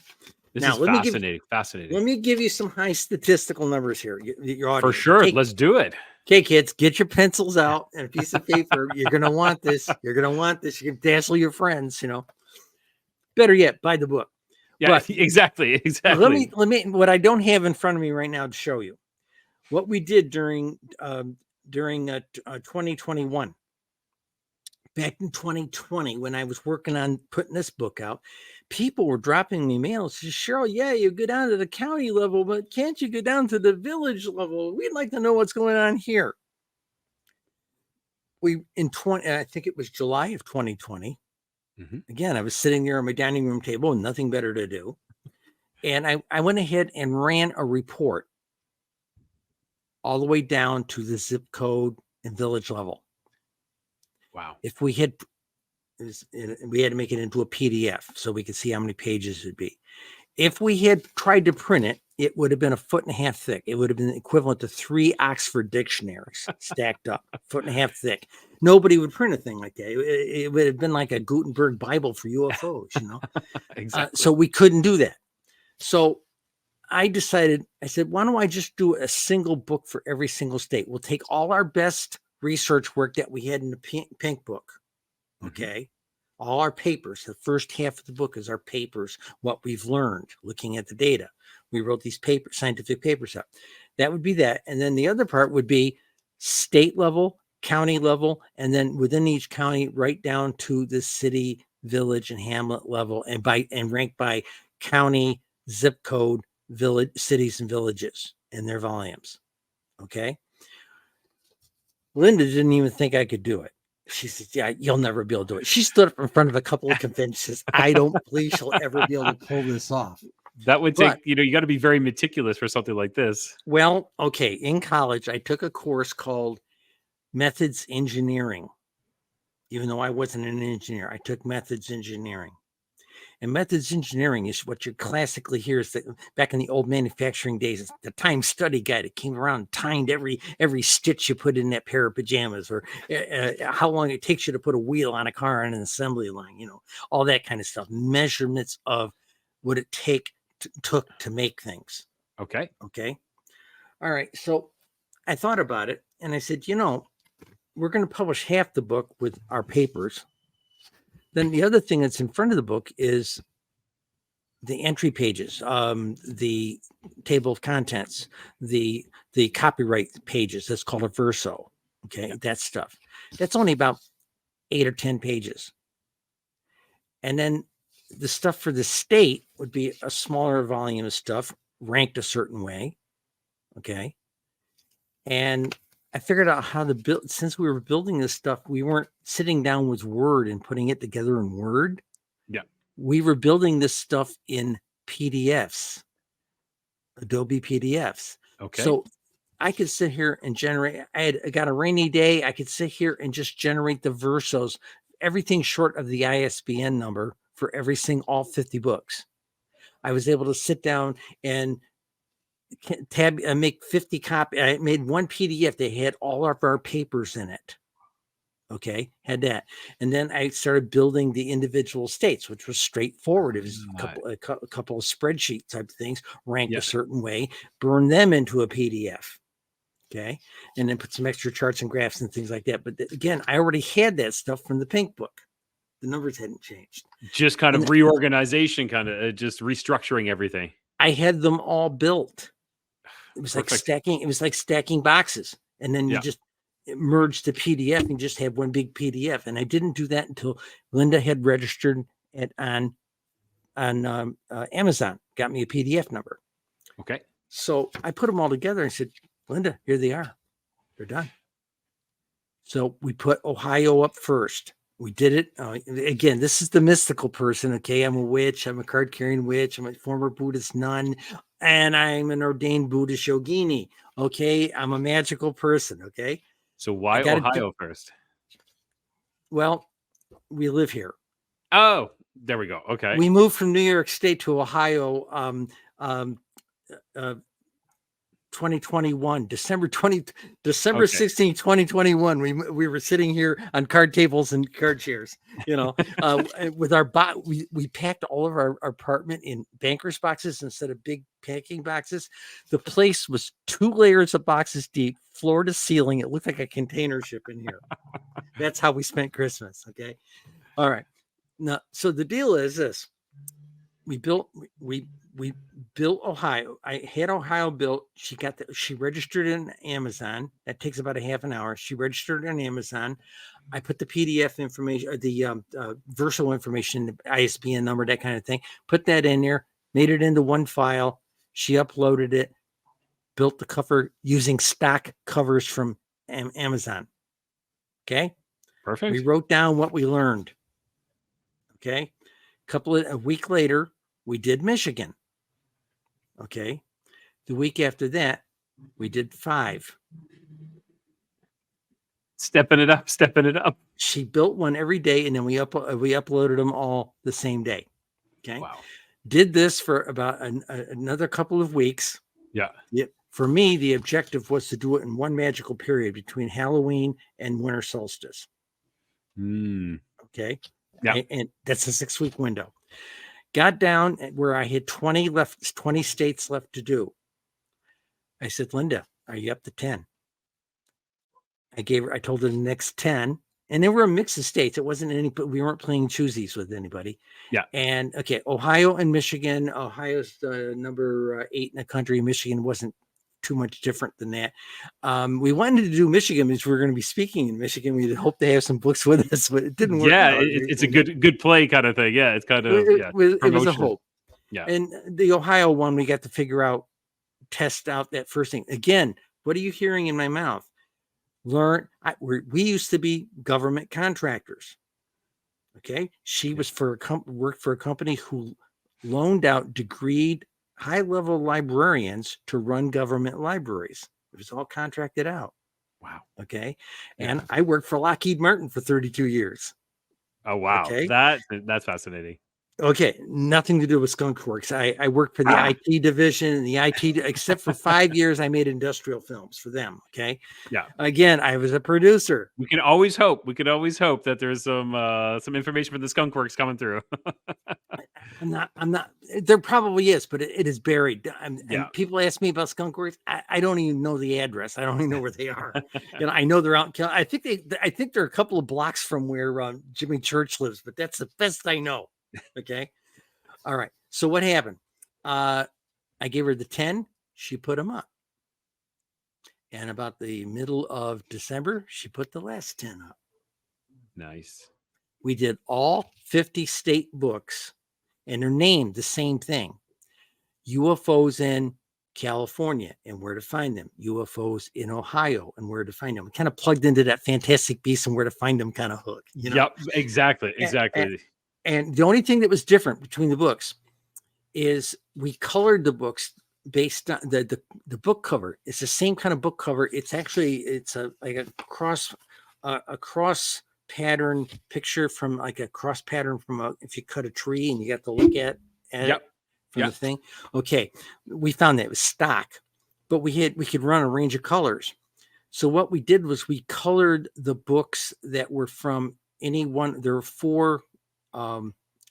This is fascinating. Let me give you some high statistical numbers here. Your audience. For sure. Let's do it. Okay, kids, get your pencils out and a piece of paper. You're going to want this. You're going to want this. You can dazzle your friends, Better yet, buy the book. Yeah, but exactly. Let me what I don't have in front of me right now to show you what we did during 2021. Back in 2020, when I was working on putting this book out, people were dropping me mails. Cheryl, yeah, you go down to the county level, but can't you go down to the village level? We'd like to know what's going on here. I think it was July of 2020. Mm-hmm. Again, I was sitting there on my dining room table and nothing better to do. And I went ahead and ran a report all the way down to the zip code and village level. Wow. If we had to make it into a PDF so we could see how many pages it'd be. If we had tried to print it, it would have been 1.5 feet thick. It would have been equivalent to 3 Oxford dictionaries stacked up, 1.5 feet thick. Nobody would print a thing like that. It would have been like a Gutenberg Bible for UFOs, Exactly. So we couldn't do that. So I said, why don't I just do a single book for every single state? We'll take all our best research work that we had in the pink book. Okay. Mm-hmm. All our papers. The first half of the book is our papers, what we've learned looking at the data. We wrote these scientific papers up. That would be that. And then the other part would be state level, county level, and then within each county, right down to the city, village, and hamlet level, and ranked by county, zip code, village, cities, and villages and their volumes. Okay. Linda didn't even think I could do it. She said, yeah, you'll never be able to do it. She stood up in front of a couple of conventions. I don't believe she'll ever be able to pull this off. That would take, you got to be very meticulous for something like this. Well, okay. In college, I took a course called Methods Engineering. Even though I wasn't an engineer, I took Methods Engineering. And methods engineering is what you classically hear is that back in the old manufacturing days, the time study guy that came around and timed every stitch you put in that pair of pajamas, or how long it takes you to put a wheel on a car on an assembly line, all that kind of stuff. Measurements of what it took to make things. Okay. Okay. All right. So I thought about it and I said, we're going to publish half the book with our papers. Then the other thing that's in front of the book is the entry pages, the table of contents, the copyright pages. That's called a verso. Okay, that stuff. That's only about 8 or 10 pages. And then the stuff for the state would be a smaller volume of stuff ranked a certain way. Okay. And I figured out how to build, since we were building this stuff, we weren't sitting down with Word and putting it together in Word. Yeah. We were building this stuff in PDFs, Adobe PDFs. Okay. So I could sit here and generate, I got a rainy day. I could sit here and just generate the versos, everything short of the ISBN number for all 50 books. I was able to sit down and make 50 copies. I made one PDF. They had all of our papers in it. Okay, had that. And then I started building the individual states, which was straightforward. It was a couple of spreadsheet type things, ranked a certain way, burn them into a PDF. Okay, and then put some extra charts and graphs and things like that. But again, I already had that stuff from the pink book. The numbers hadn't changed. Just kind of reorganization, kind of just restructuring everything. I had them all built. It was like stacking. It was like stacking boxes, and then you just merge the PDF and just have one big PDF. And I didn't do that until Linda had registered on Amazon, got me a PDF number. Okay. So I put them all together and said, Linda, here they are. They're done. So we put Ohio up first. We did it. Again, this is the mystical person. Okay. I'm a witch. I'm a card carrying witch. I'm a former Buddhist nun, and I'm an ordained Buddhist yogini. Okay. I'm a magical person. Okay. So why Ohio first? Well, we live here. Oh, there we go. Okay. We moved from New York State to Ohio 2021, December 16, 2021. We were sitting here on card tables and card chairs, with our we packed all of our apartment in bankers boxes instead of big packing boxes. The place was 2 layers of boxes deep, floor to ceiling. It looked like a container ship in here. That's how we spent Christmas. Okay. All right. Now, so the deal is this: we built Ohio. I had Ohio built. She registered in Amazon. That takes about a half an hour. She registered on Amazon. I put the PDF information, or the verso information, the ISBN number, that kind of thing. Put that in there. Made it into one file. She uploaded it. Built the cover using stock covers from Amazon. Okay. Perfect. We wrote down what we learned. Okay. A week later, we did Michigan. Okay. The week after that, we did 5. Stepping it up. She built one every day, and then we uploaded them all the same day. Okay. Wow. Did this for about another couple of weeks. Yeah. For me, the objective was to do it in one magical period between Halloween and winter solstice. Okay. Yeah. And that's a 6-week window. Got down where I had 20 states left to do. I said, Linda, are you up to 10? I told her the next 10, and they were a mix of states. It wasn't but we weren't playing choosies with anybody. Yeah. And okay, Ohio and Michigan. Ohio's number 8 in the country. Michigan wasn't too much different than that. We wanted to do Michigan because we were going to be speaking in Michigan. We hoped to have some books with us, but it didn't work. Yeah, it's a good play kind of thing. Yeah, it's kind of it was a hope. Yeah. And the Ohio one, we got to test out that first thing. Again, what are you hearing in my mouth? We used to be government contractors. Okay. She was worked for a company who loaned out degreed high-level librarians to run government libraries. It was all contracted out. Wow. Okay. And I worked for Lockheed Martin for 32 years. Oh, wow. Okay. That's fascinating. Okay, nothing to do with Skunk Works. I worked for the IT division, and the IT, except for 5 years, I made industrial films for them. Okay, Yeah. again, I was a producer. We can always hope. We could always hope that there's some information from the Skunk Works coming through. I'm not, there probably is, but it is buried. Yeah. And people ask me about Skunk Works. I don't even know the address. I don't even know where they are. I know they're out. I think they're a couple of blocks from where Jimmy Church lives, but that's the best I know. Okay. All right. So what happened? I gave her the 10. She put them up. And about the middle of December, she put the last 10 up. Nice. We did all 50 state books, and they're named the same thing. UFOs in California and where to find them. UFOs in Ohio and where to find them. We kind of plugged into that Fantastic Beasts and where to find them kind of hook. Yep, exactly. And the only thing that was different between the books is we colored the books based on the book cover. It's the same kind of book cover. It's like a cross pattern picture from like a cross pattern from if you cut a tree and you got to look at Yep. from the thing. Okay, we found that it was stock, but we could run a range of colors. So what we did was we colored the books that were from any one. There were 4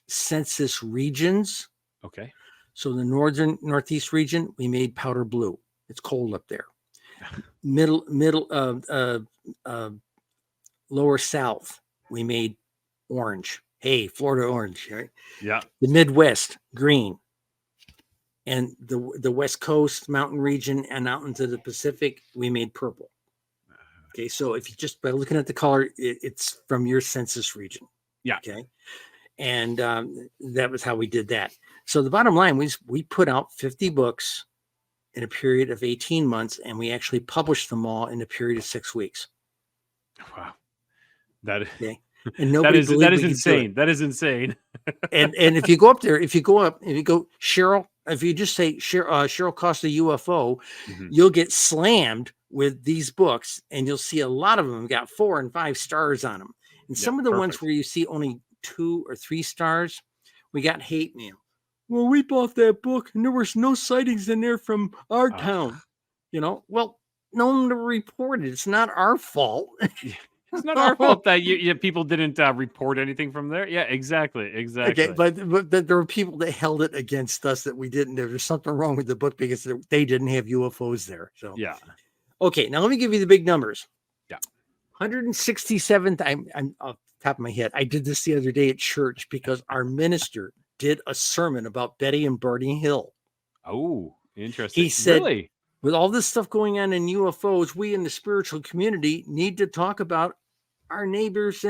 census regions. Okay. So the northeast region, we made powder blue. It's cold up there. Lower south, we made orange. Hey, Florida orange, right? Yeah. The Midwest, green. And the West Coast mountain region and out into the Pacific, we made purple. Okay, so if you just by looking at the color, it's from your census region. Yeah. Okay. And that was how we did that. So the bottom line was we put out 50 books in a period of 18 months, and we actually published them all in a period of 6 weeks. Wow. That okay. And nobody that is insane. That is insane. and if you go up there, if you go Cheryl, if you just say Cheryl Costa UFO, you'll get slammed with these books, and you'll see a lot of them got 4 and 5 stars on them. And some of the ones where you see only 2 or 3 stars, we got hate mail. Well, we bought that book and there was no sightings in there from our town. Well, no one reported. It's not our fault. It's not our fault that people didn't report anything from there. Yeah, exactly. Okay, but there were people that held it against us that we didn't. There was something wrong with the book because they didn't have UFOs there. So yeah. Okay, now let me give you the big numbers. Yeah. 167th. I'm off the top of my head. I did this the other day at church because our minister did a sermon about Betty and Barney Hill. Oh, interesting. He said, really? With all this stuff going on in UFOs, we in the spiritual community need to talk about our neighbors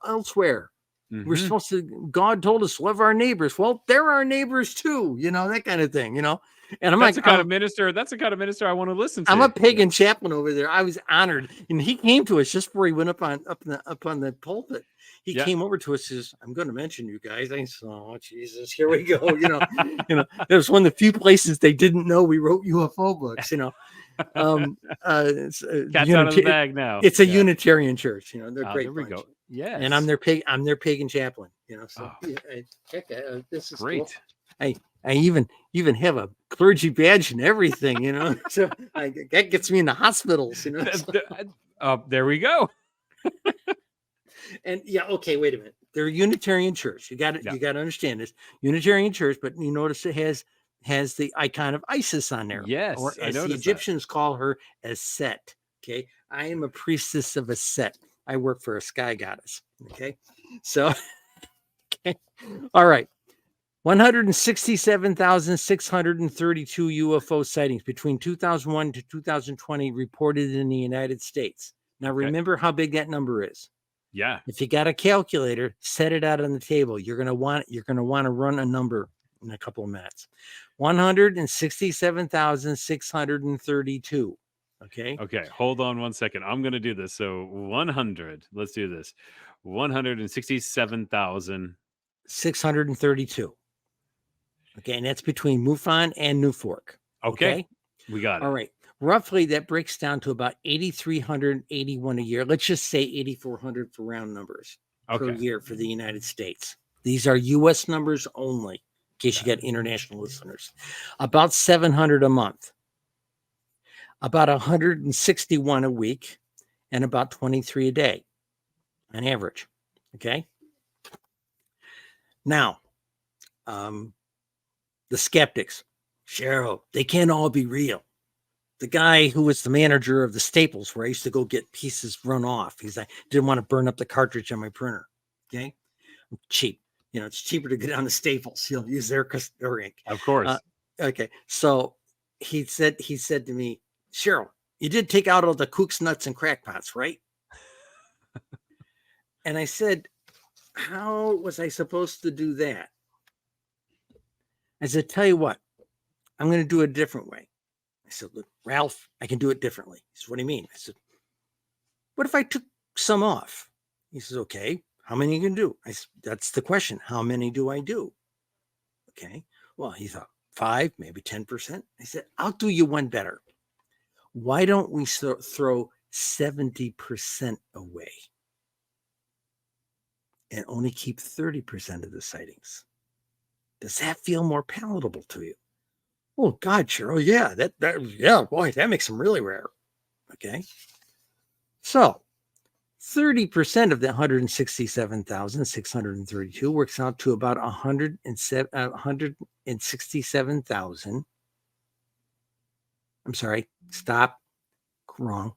elsewhere. We're supposed to, God told us, love our neighbors. Well, they're our neighbors too, that kind of thing, And I'm that's the kind of minister I want to listen to. I'm a pagan chaplain over there. I was honored. And he came to us just before he went up on the pulpit. He came over to us, says, I'm going to mention you guys. I said, oh, Jesus, here we go. It was one of the few places they didn't know we wrote UFO books, Cat's out of the bag now. It's a Unitarian church, they're great. There we go. Yeah. And I'm their pagan chaplain, so this is great. Cool. I even have a clergy badge and everything, so that gets me in the hospitals, there we go. And okay, wait a minute. They're a Unitarian church. You got to understand this Unitarian church, but you notice it has the icon of Isis on there. Yes, or as the Egyptians call her, as Set. Okay, I am a priestess of a Set. I work for a sky goddess. Okay, so okay, all right. 167,632 UFO sightings between 2001 to 2020 reported in the United States. Now, remember how big that number is. Yeah. If you got a calculator, set it out on the table. You're going to want to run a number in a couple of minutes. 167,632. Okay. Okay. Hold on 1 second. I'm going to do this. So 100. Let's do this. 167,632. Okay. And that's between MUFON and New Fork. Okay. We got it. All right. Roughly, that breaks down to about 8,381 a year. Let's just say 8,400 for round numbers per year for the United States. These are U.S. numbers only, in case you got international listeners. About 700 a month, about 161 a week, and about 23 a day on average. Okay. Now, the skeptics, Cheryl, they can't all be real. The guy who was the manager of the Staples, where I used to go get pieces run off, he's like, didn't want to burn up the cartridge on my printer. Okay. Cheap. It's cheaper to get on the Staples. Use their ink. Of course. Okay. So he said to me, Cheryl, you did take out all the kooks, nuts, and crackpots, right? And I said, how was I supposed to do that? I said, tell you what, I'm going to do it a different way. I said, look, Ralph, I can do it differently. He said, what do you mean? I said, what if I took some off? He says, okay, how many you can do? I said, that's the question. How many do I do? Okay. Well, he thought 5, maybe 10%. I said, I'll do you one better. Why don't we throw 70% away and only keep 30% of the sightings? Does that feel more palatable to you? Oh God, Cheryl, yeah, yeah, boy, that makes them really rare. Okay. So 30% of the 167,632 works out to about 167,000. I'm sorry, stop. Wrong.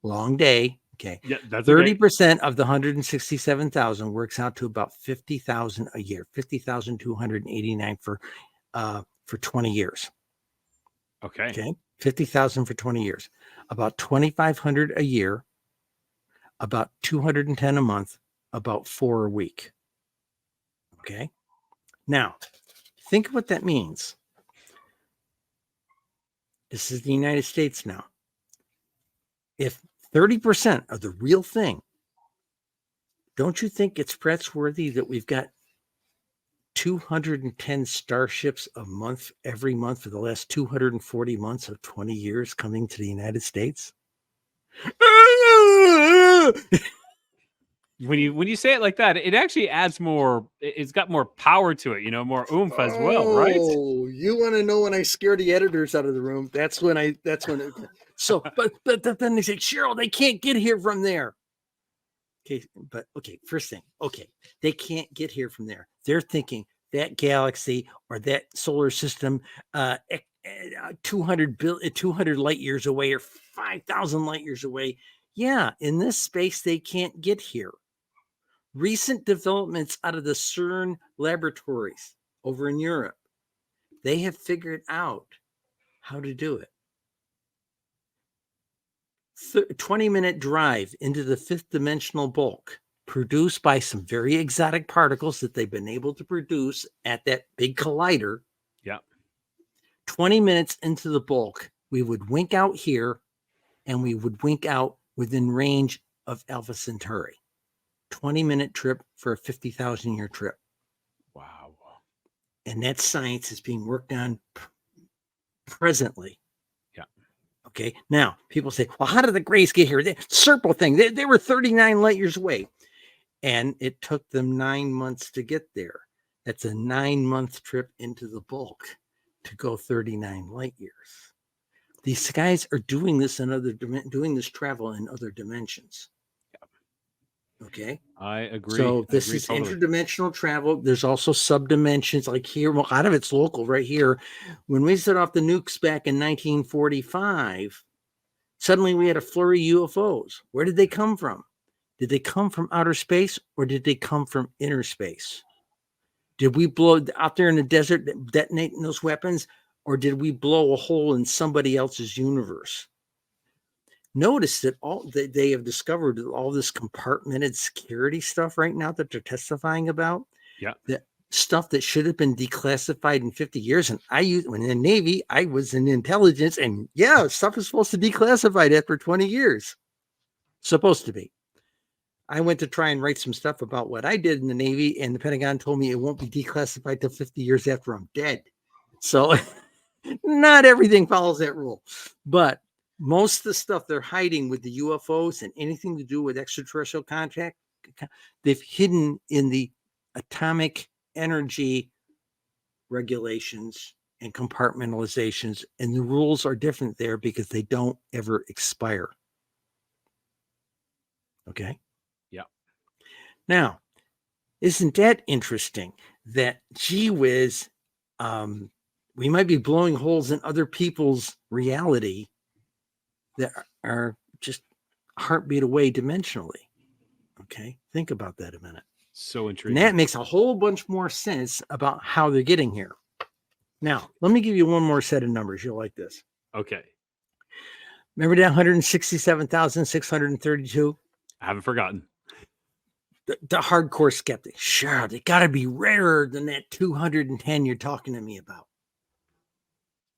Long day. Okay. Yeah, that's 30% of the 167,000 works out to about 50,000 a year, 50,289 for 20 years. okay. Okay. 50,000 for 20 years, about 2,500 a year, about 210 a month, about 4 a week. Okay. Now, think of what that means. This is the United States now. If 30% of the real thing, don't you think it's praiseworthy that we've got 210 starships a month, every month for the last 240 months of 20 years coming to the United States? When you say it like that, it actually adds more. It's got more power to it, more oomph as well, right? Oh, you want to know when I scare the editors out of the room? That's when. So, but then they say, Cheryl, they can't get here from there. Okay, but okay, first thing, okay, they can't get here from there. They're thinking that galaxy or that solar system, 200 light years away or 5,000 light years away. Yeah, in this space, they can't get here. Recent developments out of the CERN laboratories over in Europe, they have figured out how to do it. 20-minute drive into the fifth dimensional bulk produced by some very exotic particles that they've been able to produce at that big collider. Yeah. 20 minutes into the bulk, we would wink out here and we would wink out within range of Alpha Centauri. 20-minute trip for a 50,000 year trip. Wow. And that science is being worked on presently. Yeah. Okay. Now, people say, well, how did the Grays get here? The Serpo thing, they were 39 light years away. And it took them 9 months to get there. That's a 9-month trip into the bulk to go 39 light years. These guys are doing this doing this travel in other dimensions. Okay. I agree. So this is totally interdimensional travel. There's also subdimensions like here. Well, a lot of it's local right here. When we set off the nukes back in 1945, suddenly we had a flurry of UFOs. Where did they come from? Did they come from outer space or did they come from inner space? Did we blow out there in the desert, detonating those weapons, or did we blow a hole in somebody else's universe? Notice that they have discovered all this compartmented security stuff right now that they're testifying about. Yeah. That stuff that should have been declassified in 50 years. And when in the Navy, I was in intelligence, and yeah, stuff is supposed to be declassified after 20 years. Supposed to be. I went to try and write some stuff about what I did in the Navy, and the Pentagon told me it won't be declassified till 50 years after I'm dead. So not everything follows that rule, but most of the stuff they're hiding with the UFOs and anything to do with extraterrestrial contact, they've hidden in the atomic energy regulations and compartmentalizations, and the rules are different there because they don't ever expire. Okay. Yeah. Now, isn't that interesting that, gee whiz, we might be blowing holes in other people's reality that are just a heartbeat away dimensionally. Okay. Think about that a minute. So And intriguing. that makes a whole bunch more sense about how they're getting here. Now, let me give you one more set of numbers. You'll like this. Okay. Remember that 167,632? I haven't forgotten. The hardcore skeptic. Sure, they got to be rarer than that 210 you're talking to me about.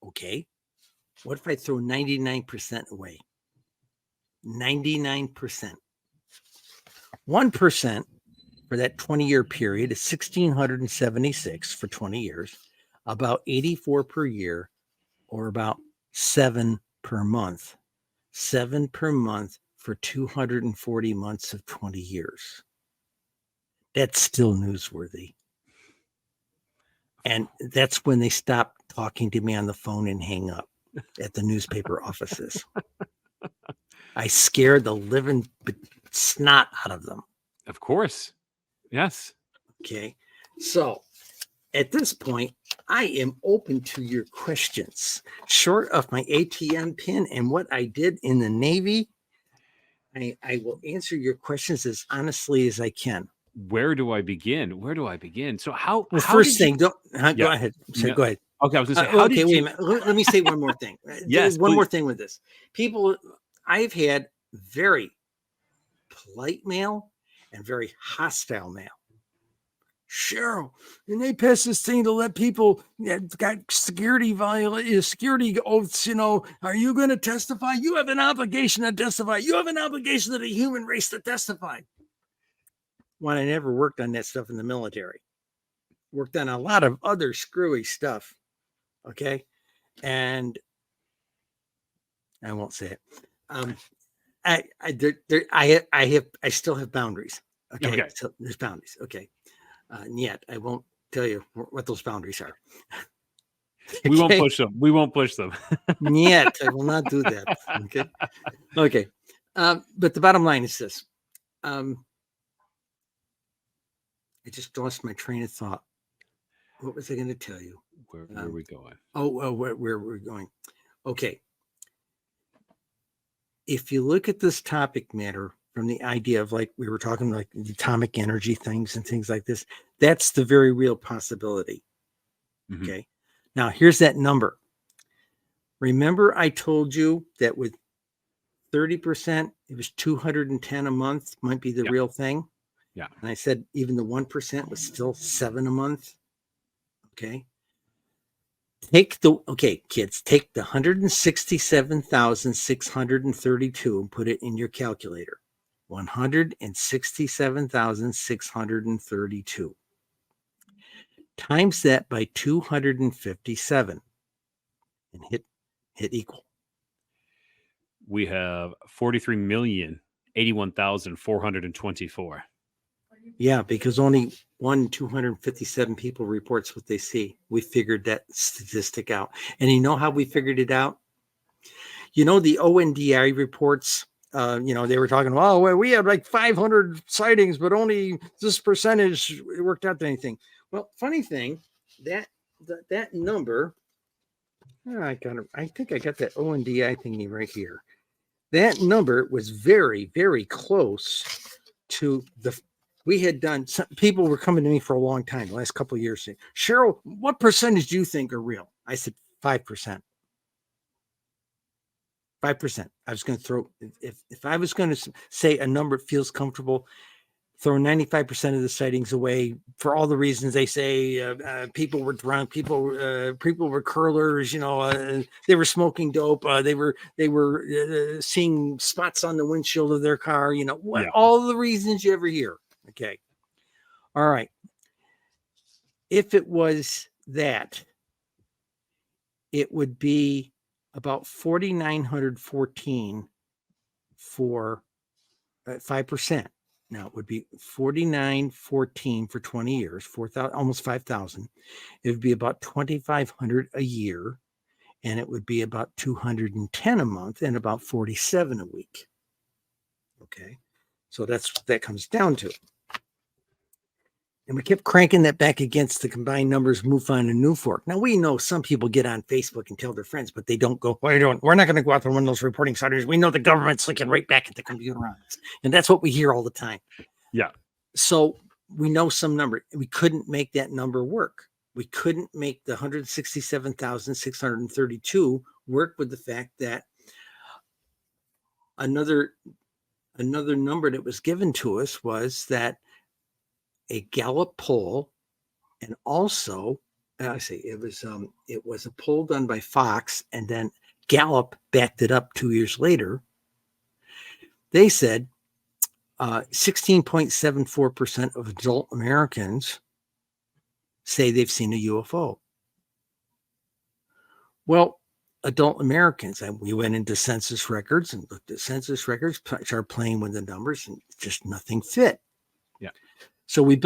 Okay. What if I throw 99% away? 99%. 1% for that 20-year period is 1,676 for 20 years, about 84 per year, or about 7 per month. 7 per month for 240 months of 20 years. That's still newsworthy. And that's when they stop talking to me on the phone and hang up at the newspaper offices. I scared the living snot out of them. Of course. Yes. Okay. So at this point, I am open to your questions. Short of my ATM pin and what I did in the Navy, I will answer your questions as honestly as I can. Where do I begin? Where do I begin? So how First did thing, you... go ahead. No. Go ahead. Okay, I was gonna say, how okay, did wait you... a minute. Let me say one more thing. Yes, one more please. thing with this. People, I've had very polite mail and very hostile mail. Cheryl, and they passed this thing to let people got security oaths. Are you going to testify? You have an obligation to testify. You have an obligation to the human race to testify. When I never worked on that stuff in the military, worked on a lot of other screwy stuff. Okay, and I won't say it. I still have boundaries. Okay. So there's boundaries. Okay. And yet I won't tell you what those boundaries are. Okay. We won't push them. We won't push them. Yet I will not do that. Okay. Okay. But the bottom line is this. I just lost my train of thought. What was I going to tell you? Where are we going? Where we're going. Okay. If you look at this topic matter from the idea of, like we were talking, like the atomic energy things and things like this, that's the very real possibility. Mm-hmm. Okay. Now here's that number. Remember I told you that with 30%, it was 210 a month might be the real thing. Yeah. And I said, even the 1% was still 7 a month. Okay. Kids, take the 167,632 and put it in your calculator. 167,632. Times that by 257 and hit equal. We have 43,081,424. Yeah, because only 257 people reports what they see. We figured that statistic out. And you know how we figured it out? The ONDI reports, they were talking, well, we had like 500 sightings, but only this percentage worked out to anything. Well, funny thing, that number, I think I got that ONDI thingy right here. That number was very, very close to we had done. Some people were coming to me for a long time, the last couple of years, saying, Cheryl, what percentage do you think are real? I said 5%. 5%. I was going to throw, if I was going to say a number feels comfortable, throw 95% of the sightings away for all the reasons they say. People were drunk, people were curlers, they were smoking dope, they were seeing spots on the windshield of their car, all the reasons you ever hear. Okay. All right. If it was that, it would be about 4,914 for 5%. Now it would be 4914 for 20 years, 4,000, almost 5,000. It would be about 2,500 a year, and it would be about 210 a month and about 47 a week. Okay, so that's what that comes down to. And we kept cranking that back against the combined numbers MUFON and Newfork. Now we know some people get on Facebook and tell their friends, but they don't go, we're not going to go out there one of those reporting centers. We know the government's looking right back at the computer on us. And that's what we hear all the time. Yeah. So we know some number. We couldn't make that number work. We couldn't make the 167,632 work with the fact that another number that was given to us was that a Gallup poll, and also it was a poll done by Fox, and then Gallup backed it up 2 years later. They said 16.74% of adult Americans say they've seen a UFO. Well, adult Americans, and we went into census records and looked at census records, started playing with the numbers, and just nothing fit. Yeah. So we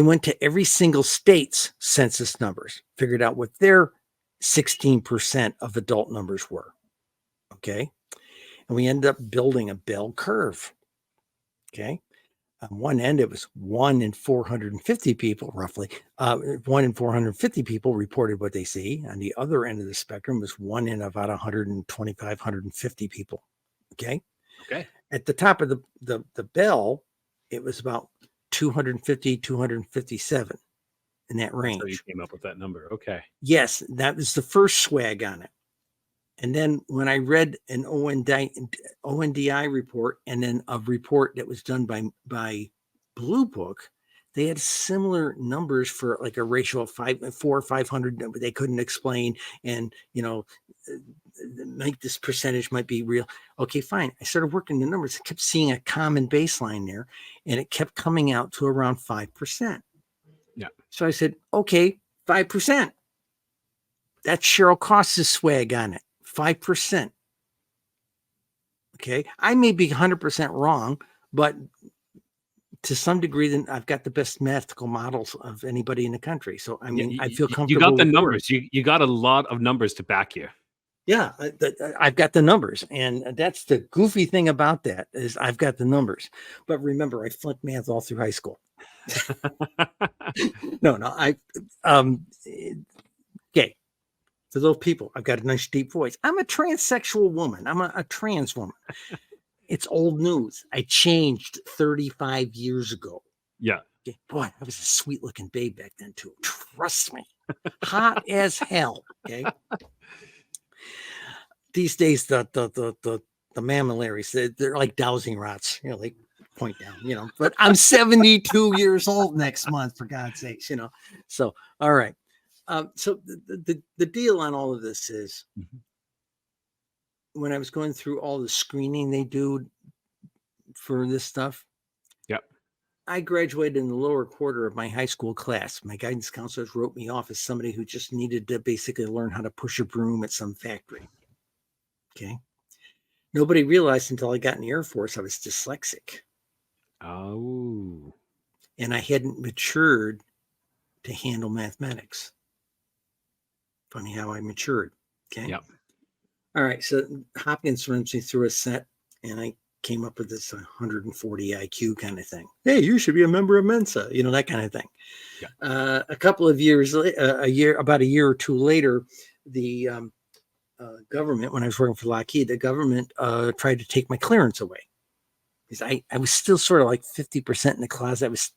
went to every single state's census numbers, figured out what their 16% of adult numbers were. Okay. And we ended up building a bell curve. Okay. On one end, it was 1 in 450 people, roughly. 1 in 450 people reported what they see. On the other end of the spectrum was 1 in about 125, 150 people. Okay. Okay. At the top of the bell, it was about 250, 257 in that range. So you came up with that number. Okay. Yes, that was the first swag on it. And then when I read an ONDI report and then a report that was done by Blue Book, they had similar numbers for like a ratio of 4 or 500 that they couldn't explain. And, this percentage might be real. Okay, fine. I started working the numbers. I kept seeing a common baseline there, and it kept coming out to around 5%. Yeah. So I said, okay, 5%. That's Cheryl Costa's swag on it. 5%. Okay. I may be 100% wrong, but to some degree, then I've got the best mathematical models of anybody in the country. So, I mean, I feel comfortable. You got the numbers. You got a lot of numbers to back you. Yeah, I've got the numbers. And that's the goofy thing about that is I've got the numbers. But remember, I flunked math all through high school. No, okay. For those people, I've got a nice deep voice. I'm a transsexual woman. I'm a trans woman. It's old news. I changed 35 years ago. Yeah. Okay. Boy, I was a sweet looking babe back then too. Trust me. Hot as hell. Okay. These days, the mammillaries, they're like dowsing rods. They point down, but I'm 72 years old next month, for God's sakes, So, all right. So the deal on all of this is when I was going through all the screening they do for this stuff. Yep. I graduated in the lower quarter of my high school class. My guidance counselors wrote me off as somebody who just needed to basically learn how to push a broom at some factory. Okay. Nobody realized until I got in the Air Force I was dyslexic. Oh. And I hadn't matured to handle mathematics. Funny how I matured. Okay. Yep. All right. So Hopkins runs me through a set, and I came up with this 140 IQ kind of thing. Hey, you should be a member of Mensa, that kind of thing. Yeah. A couple of years, about a year or two later, the government, when I was working for Lockheed, the government tried to take my clearance away. Because I was still sort of like 50% in the closet. I was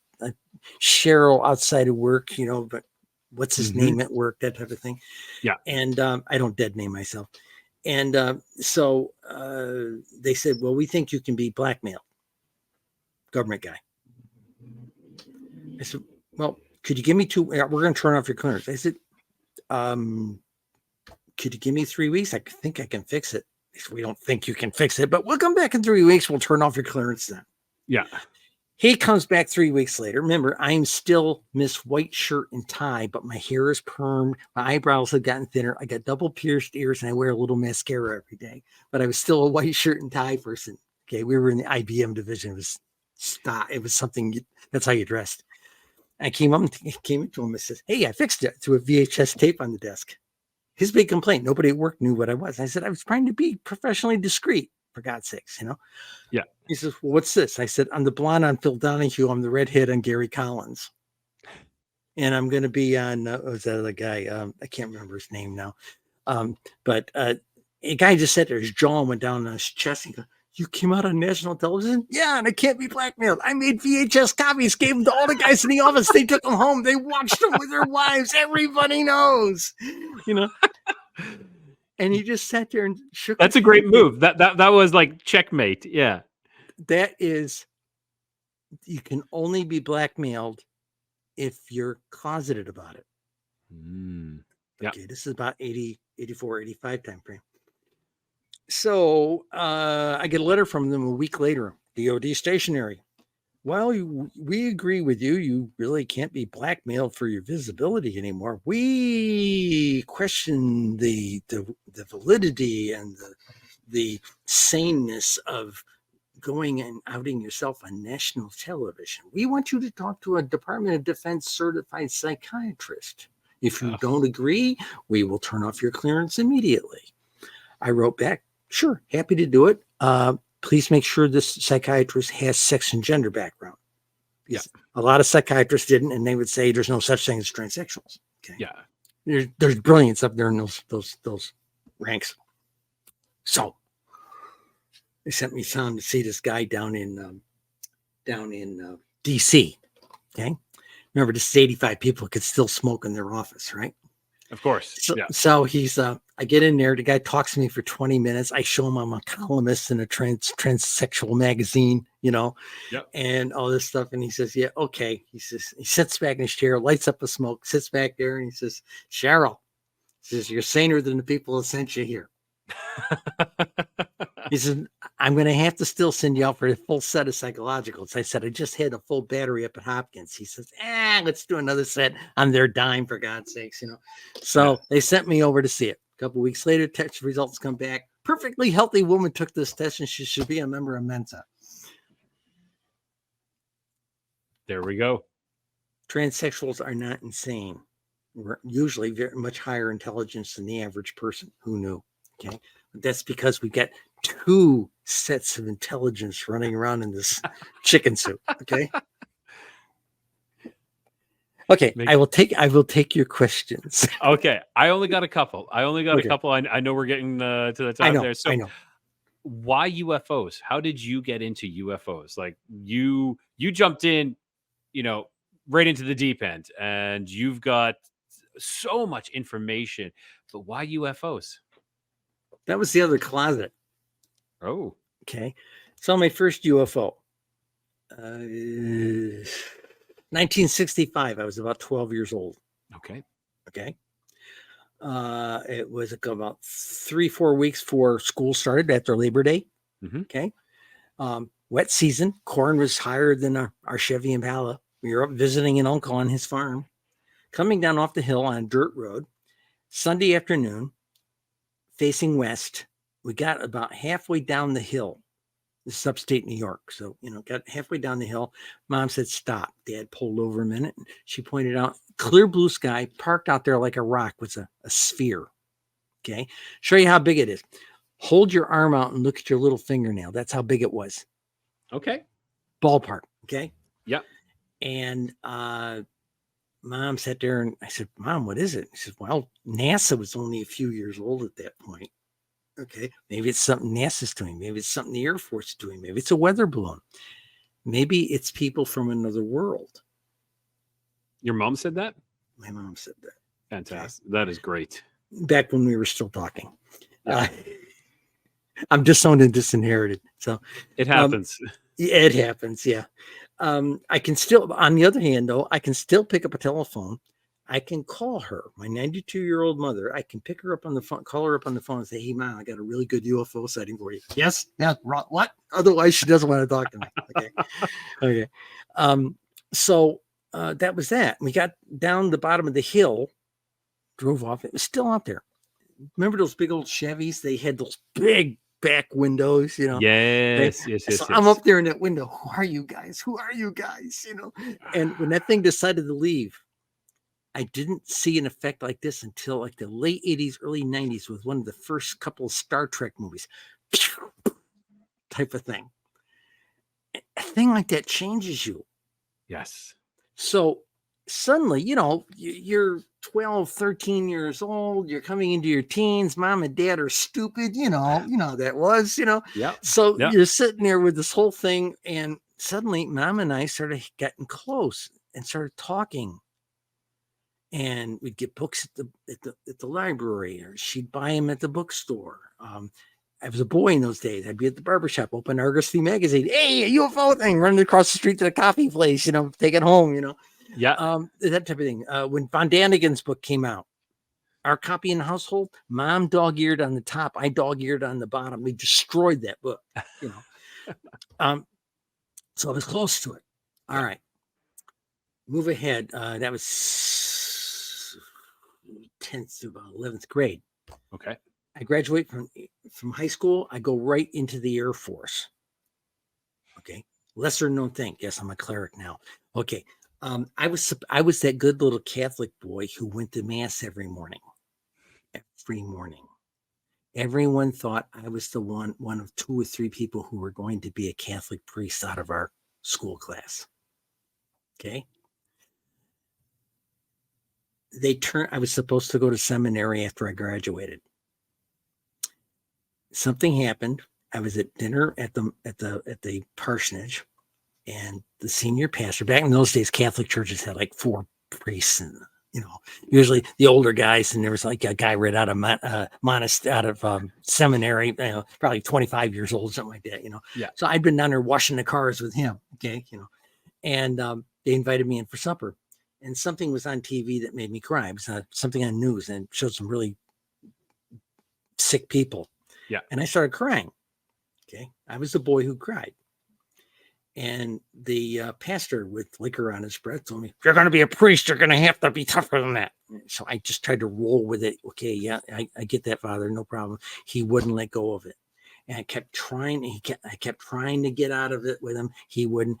Cheryl outside of work, but what's his name at work, that type of thing. Yeah. And I don't dead name myself. And so they said, well, we think you can be blackmailed. Government guy. I said, well, could you give me we're going to turn off your clearance. I said, could you give me 3 weeks? I think I can fix it. We don't think you can fix it, but we'll come back in 3 weeks. We'll turn off your clearance then. Yeah. He comes back 3 weeks later. Remember, I'm still Miss White Shirt and Tie, but my hair is permed. My eyebrows have gotten thinner. I got double pierced ears, and I wear a little mascara every day. But I was still a white shirt and tie person. Okay, we were in the IBM division. It was Stop. It was something, that's how you dressed. I came into him and says, hey, I fixed it, to a VHS tape on the desk. His big complaint, nobody at work knew what I was. I said, I was trying to be professionally discreet, for God's sakes, Yeah. He says, well, what's this? I said, I'm the blonde on Phil Donahue. I'm the redhead on Gary Collins. And I'm going to be on, what was that other guy? I can't remember his name now. But a guy just sat there, his jaw went down on his chest. And he goes, you came out on national television? Yeah, and I can't be blackmailed. I made VHS copies, gave them to all the guys in the office. They took them home. They watched them with their wives. Everybody knows, And he just sat there and shook. That's a great move. That was like checkmate. Yeah. That is, you can only be blackmailed if you're closeted about it. Yeah. Okay, this is about 80, 84, 85 time frame. So I get a letter from them a week later. DOD stationary. Well, we agree with you. You really can't be blackmailed for your visibility anymore. We question the validity and the saneness of going and outing yourself on national television. We want you to talk to a Department of Defense certified psychiatrist. If you don't agree, we will turn off your clearance immediately. I wrote back, sure, happy to do it. Please make sure this psychiatrist has sex and gender background. Yeah. A lot of psychiatrists didn't, and they would say there's no such thing as transsexuals. Okay. Yeah. There's brilliance up there in those ranks. So they sent me down to see this guy down in DC. Okay. Remember, this is 85 people could still smoke in their office, right? Of course. So he's I get in there, the guy talks to me for 20 minutes. I show him I'm a columnist in a transsexual magazine, and all this stuff. And he says, yeah, okay. He says, he sits back in his chair, lights up a smoke, sits back there, and he says, Cheryl, he says, you're saner than the people that sent you here. He said, I'm going to have to still send you out for a full set of psychologicals. I said, I just had a full battery up at Hopkins. He says, let's do another set on their dime, for God's sakes, So they sent me over to see it. A couple of weeks later, test results come back. Perfectly healthy woman took this test and she should be a member of Mensa. There we go. Transsexuals are not insane. We're usually very much higher intelligence than the average person. Who knew? Okay. But that's because we get two sets of intelligence running around in this chicken soup. Okay. Okay. I will take your questions. Okay. I only got a couple. A couple. I know we're getting to the time there. So I know. Why UFOs? How did you get into UFOs? Like you jumped in, right into the deep end, and you've got so much information, but why UFOs? That was the other closet. Oh, okay. So my first UFO, 1965. I was about 12 years old. Okay. It was about 3-4 weeks before school started after Labor Day. Mm-hmm. Okay. Wet season. Corn was higher than our Chevy Impala. We were up visiting an uncle on his farm. Coming down off the hill on a dirt road, Sunday afternoon, facing west. We got about halfway down the hill. This is upstate New York. So, got halfway down the hill. Mom said, stop. Dad pulled over a minute. She pointed out, clear blue sky, parked out there like a rock was a sphere. Okay. Show you how big it is. Hold your arm out and look at your little fingernail. That's how big it was. Okay. Ballpark. Okay. Yeah. And Mom sat there and I said, Mom, what is it? She said, well, NASA was only a few years old at that point. Okay. Maybe it's something NASA's doing. Maybe it's something the Air Force is doing. Maybe it's a weather balloon. Maybe it's people from another world. Your mom said that? My mom said that. Fantastic. Okay. That is great. Back when we were still talking. Yeah. I'm disowned and disinherited. So it happens. It happens. Yeah. I can still, on the other hand, though, I can still pick up a telephone. I can call her, my 92-year-old mother. I can pick her up on the phone, call her up on the phone and say, hey, Mom, I got a really good UFO sighting for you. Yes. Yeah. What? Otherwise, she doesn't want to talk to me. Okay. Okay. So that was that. We got down the bottom of the hill, drove off. It was still out there. Remember those big old Chevys? They had those big back windows, you know. Yes, yes, So yes, I'm yes. up there in that window. Who are you guys? Who are you guys? You know, and when that thing decided to leave, I didn't see an effect like this until like the late 80s, early 90s with one of the first couple of Star Trek movies type of thing. A thing like that changes you. Yes. So suddenly, you know, you're 12, 13 years old, you're coming into your teens, mom and dad are stupid, you know how that was, you know. Yeah. So Yeah. you're sitting there with this whole thing, and suddenly mom and I started getting close and started talking. And we'd get books at the library, or she'd buy them at the bookstore. I was a boy in those days. I'd be at the barbershop, open Argosy magazine. Hey, a UFO thing, running across the street to the coffee place, you know, take it home, you know. Yeah. That type of thing. When Von Daniken's book came out, our copy in the household, mom dog-eared on the top, I dog-eared on the bottom. We destroyed that book, you know. So I was close to it. All right. Move ahead. That was 10th to 11th grade. Okay. I graduate from high school. I go right into the Air Force. Okay. Lesser known thing. Yes, I'm a cleric now. Okay. I was that good little Catholic boy who went to mass every morning. Every morning. Everyone thought I was the one of 2 or 3 people who were going to be a Catholic priest out of our school class. Okay. I was supposed to go to seminary after I graduated. Something happened. I was at dinner at the parsonage, and the senior pastor, back in those days, Catholic churches had like 4 priests, and you know, usually the older guys, and there was like a guy right out of seminary, you know, probably 25 years old, something like that, you know. Yeah. So I'd been down there washing the cars with him, okay, you know, and they invited me in for supper, and something was on TV that made me cry. It was something on news, and it showed some really sick people. Yeah. And I started crying. Okay. I was the boy who cried. And the pastor with liquor on his breath told me, if you're going to be a priest, you're going to have to be tougher than that. So I just tried to roll with it. Okay. Yeah, I get that, Father. No problem. He wouldn't let go of it. And I kept trying. I kept trying to get out of it with him. He wouldn't.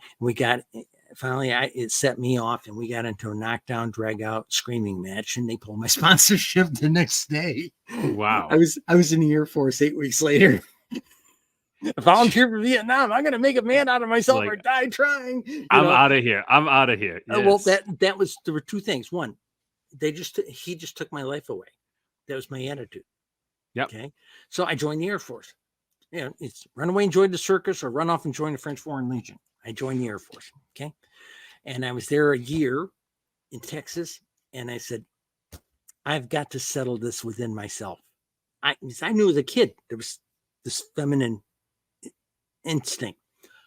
Finally, it set me off, and we got into a knockdown, drag out, screaming match, and they pulled my sponsorship the next day. Wow. I was in the Air Force 8 weeks later. Volunteer for Vietnam. I'm going to make a man out of myself or die trying. I'm out of here. I'm out of here. Yes. Well, there were 2 things. One, he just took my life away. That was my attitude. Yep. Okay. So I joined the Air Force. Yeah, it's run away and join the circus, or run off and join the French Foreign Legion. I joined the Air Force. Okay. And I was there a year in Texas, and I said, I've got to settle this within myself. I knew as a kid there was this feminine instinct.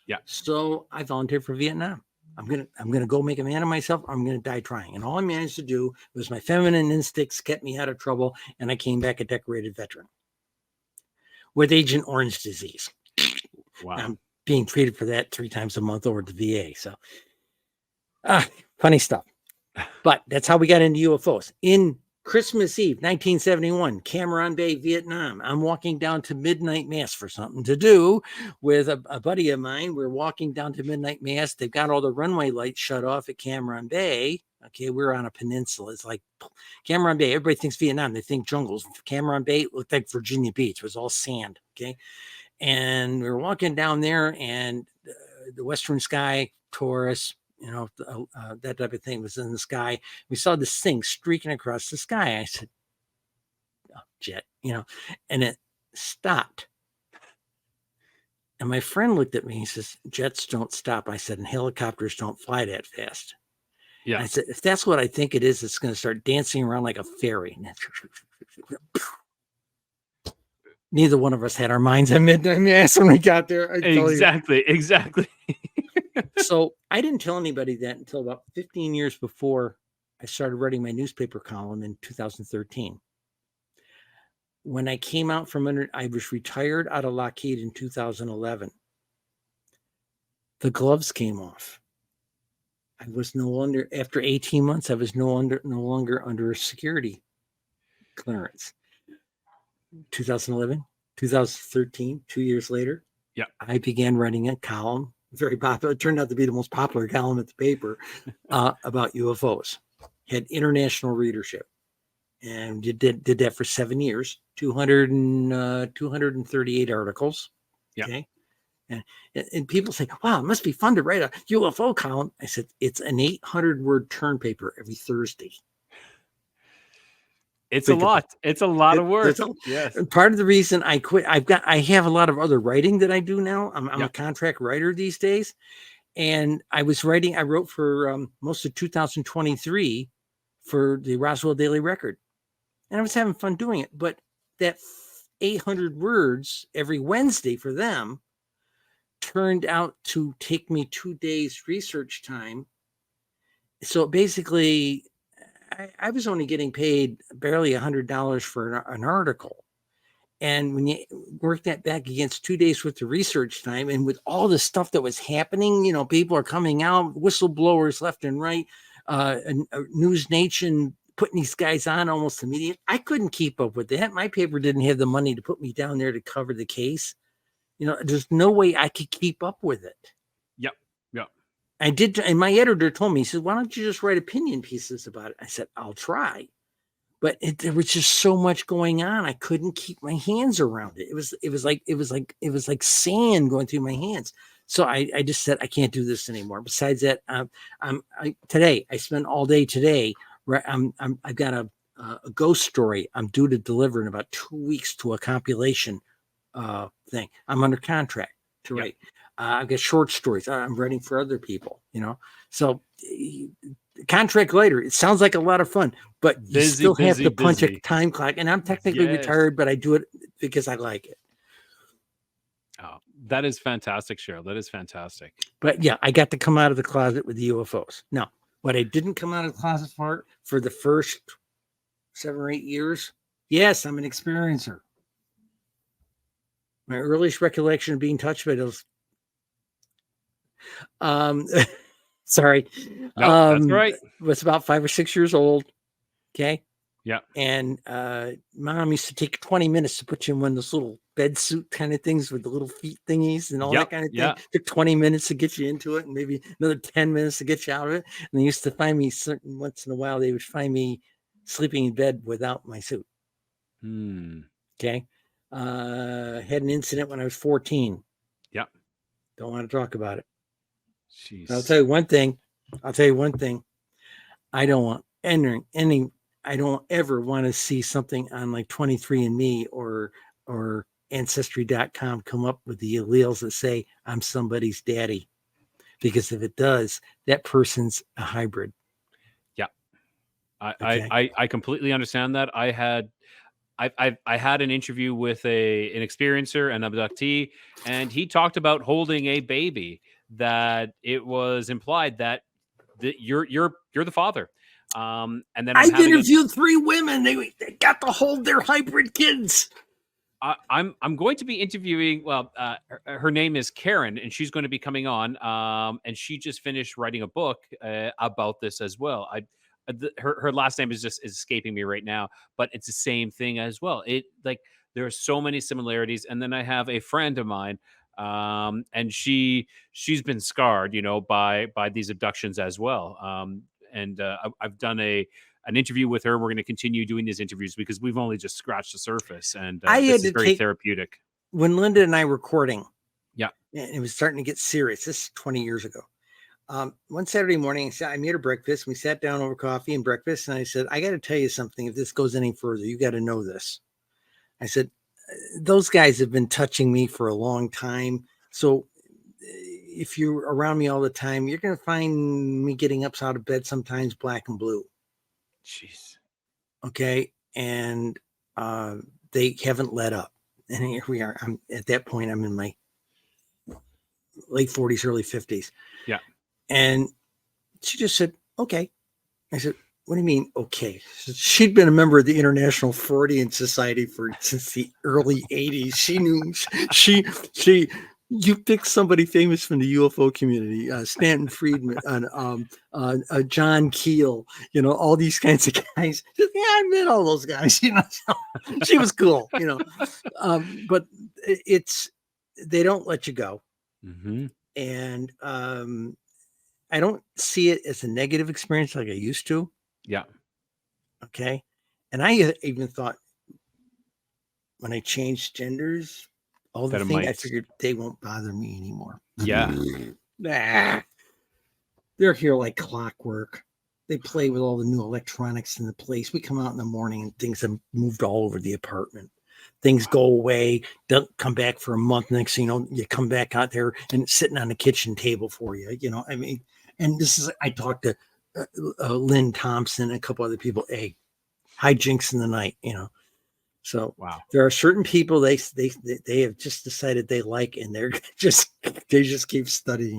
Yeah. So I volunteered for Vietnam. I'm gonna go make a man of myself. I'm gonna die trying. And all I managed to do was my feminine instincts kept me out of trouble, and I came back a decorated veteran with Agent Orange disease. Wow. I'm being treated for that 3 times a month over at the VA. So funny stuff. But that's how we got into UFOs. In Christmas Eve, 1971, Cam Bay, Vietnam. I'm walking down to midnight mass for something to do with a buddy of mine. We're walking down to midnight mass. They've got all the runway lights shut off at Cam Bay. Okay, we're on a peninsula. It's like Cam Bay. Everybody thinks Vietnam. They think jungles. Cam Bay looked like Virginia Beach. It was all sand. Okay, and we were walking down there, and the western sky, Taurus, you know, that type of thing was in the sky. We saw this thing streaking across the sky. I said, oh, jet, you know, and it stopped. And my friend looked at me and he says, jets don't stop. I said, and helicopters don't fly that fast. Yeah. And I said, if that's what I think it is, it's going to start dancing around like a fairy. Neither one of us had our minds on midnight mass when we got there. Exactly. So I didn't tell anybody that until about 15 years before I started writing my newspaper column in 2013. When I came out I was retired out of Lockheed in 2011. The gloves came off. I was no longer, after 18 months, I was no longer under a security clearance. 2011, 2013, 2 years later, Yeah. I began writing a column, very popular. It turned out to be the most popular column at the paper about UFOs. Had international readership, and did that for 7 years. 238 articles. Yeah. Okay. And people say, wow, it must be fun to write a UFO column. I said, it's an 800-word turn paper every Thursday. It's a lot. It's a lot of work. Yes. Part of the reason I quit, I have a lot of other writing that I do now. I'm a contract writer these days. And I wrote for most of 2023 for the Roswell Daily Record. And I was having fun doing it. But that 800 words every Wednesday for them turned out to take me 2 days research time. So basically, I was only getting paid barely $100 for an article. And when you work that back against 2 days worth of research time, and with all the stuff that was happening, people are coming out, whistleblowers left and right, News Nation putting these guys on almost immediately. I couldn't keep up with that. My paper didn't have the money to put me down there to cover the case. There's no way I could keep up with it. Yep. Yep. I did. And my editor told me, he said, why don't you just write opinion pieces about it? I said, I'll try. But there was just so much going on. I couldn't keep my hands around it. It was like sand going through my hands. So I just said, I can't do this anymore. Besides that, today I spent all day today. I've got a ghost story I'm due to deliver in about 2 weeks to a compilation thing. I'm under contract to write. I've got short stories. I'm writing for other people, so contract later. It sounds like a lot of fun, but you still have to punch a time clock. And I'm technically retired, but I do it because I like it. Oh, that is fantastic, Cheryl. That is fantastic. But yeah, I got to come out of the closet with the UFOs. Now, what I didn't come out of the closet for the first 7 or 8 years, yes, I'm an experiencer. My earliest recollection of being touched by those. Sorry. No, that's right. Was about 5 or 6 years old. Okay. Yeah. And mom used to take 20 minutes to put you in one of those little bed suit kind of things with the little feet thingies and all that kind of thing. Took 20 minutes to get you into it, and maybe another 10 minutes to get you out of it. And they used to find me once in a while, they would find me sleeping in bed without my suit. Okay. Had an incident when I was 14. Yeah. Don't want to talk about it. Jeez. I'll tell you one thing. I don't want I don't ever want to see something on like 23andMe or Ancestry.com come up with the alleles that say I'm somebody's daddy. Because if it does, that person's a hybrid. Yeah. I completely understand that. I had an interview with an experiencer, an abductee, and he talked about holding a baby that it was implied that you're the father. And then I've interviewed 3 women. They got to hold their hybrid kids. I'm going to be interviewing. Well, her name is Karen, and she's going to be coming on. And she just finished writing a book about this as well. Her last name is escaping me right now, but it's the same thing as well. There are so many similarities. And then I have a friend of mine, and she's been scarred, by these abductions as well. And I've done an interview with her. We're going to continue doing these interviews because we've only just scratched the surface, and this is very therapeutic. When Linda and I were recording, and it was starting to get serious. This is 20 years ago. One Saturday morning, I made her breakfast. We sat down over coffee and breakfast, and I said, I got to tell you something. If this goes any further, you got to know this. I said, those guys have been touching me for a long time. So if you're around me all the time, you're going to find me getting up out of bed sometimes black and blue. Jeez. Okay. And they haven't let up. And here we are. At that point, I'm in my late 40s, early 50s. Yeah. And she just said, okay. I said, what do you mean, okay? She'd been a member of the International Freudian Society since the early 80s. She knew, You pick somebody famous from the UFO community, Stanton Friedman, John Keel, all these kinds of guys. Yeah, I met all those guys. So she was cool. But they don't let you go, and I don't see it as a negative experience like I used to. Yeah. Okay, and I even thought when I changed genders, all the things, I figured they won't bother me anymore. Yeah. Nah. They're here like clockwork. They play with all the new electronics in the place. We come out in the morning and things have moved all over the apartment. Things go away, don't come back for a month. Next thing you know, you come back out there and it's sitting on the kitchen table for you. I mean, and I talked to Lynn Thompson and a couple other people. Hey, hijinks in the night, So wow. There are certain people they have just decided they like, and they just keep studying.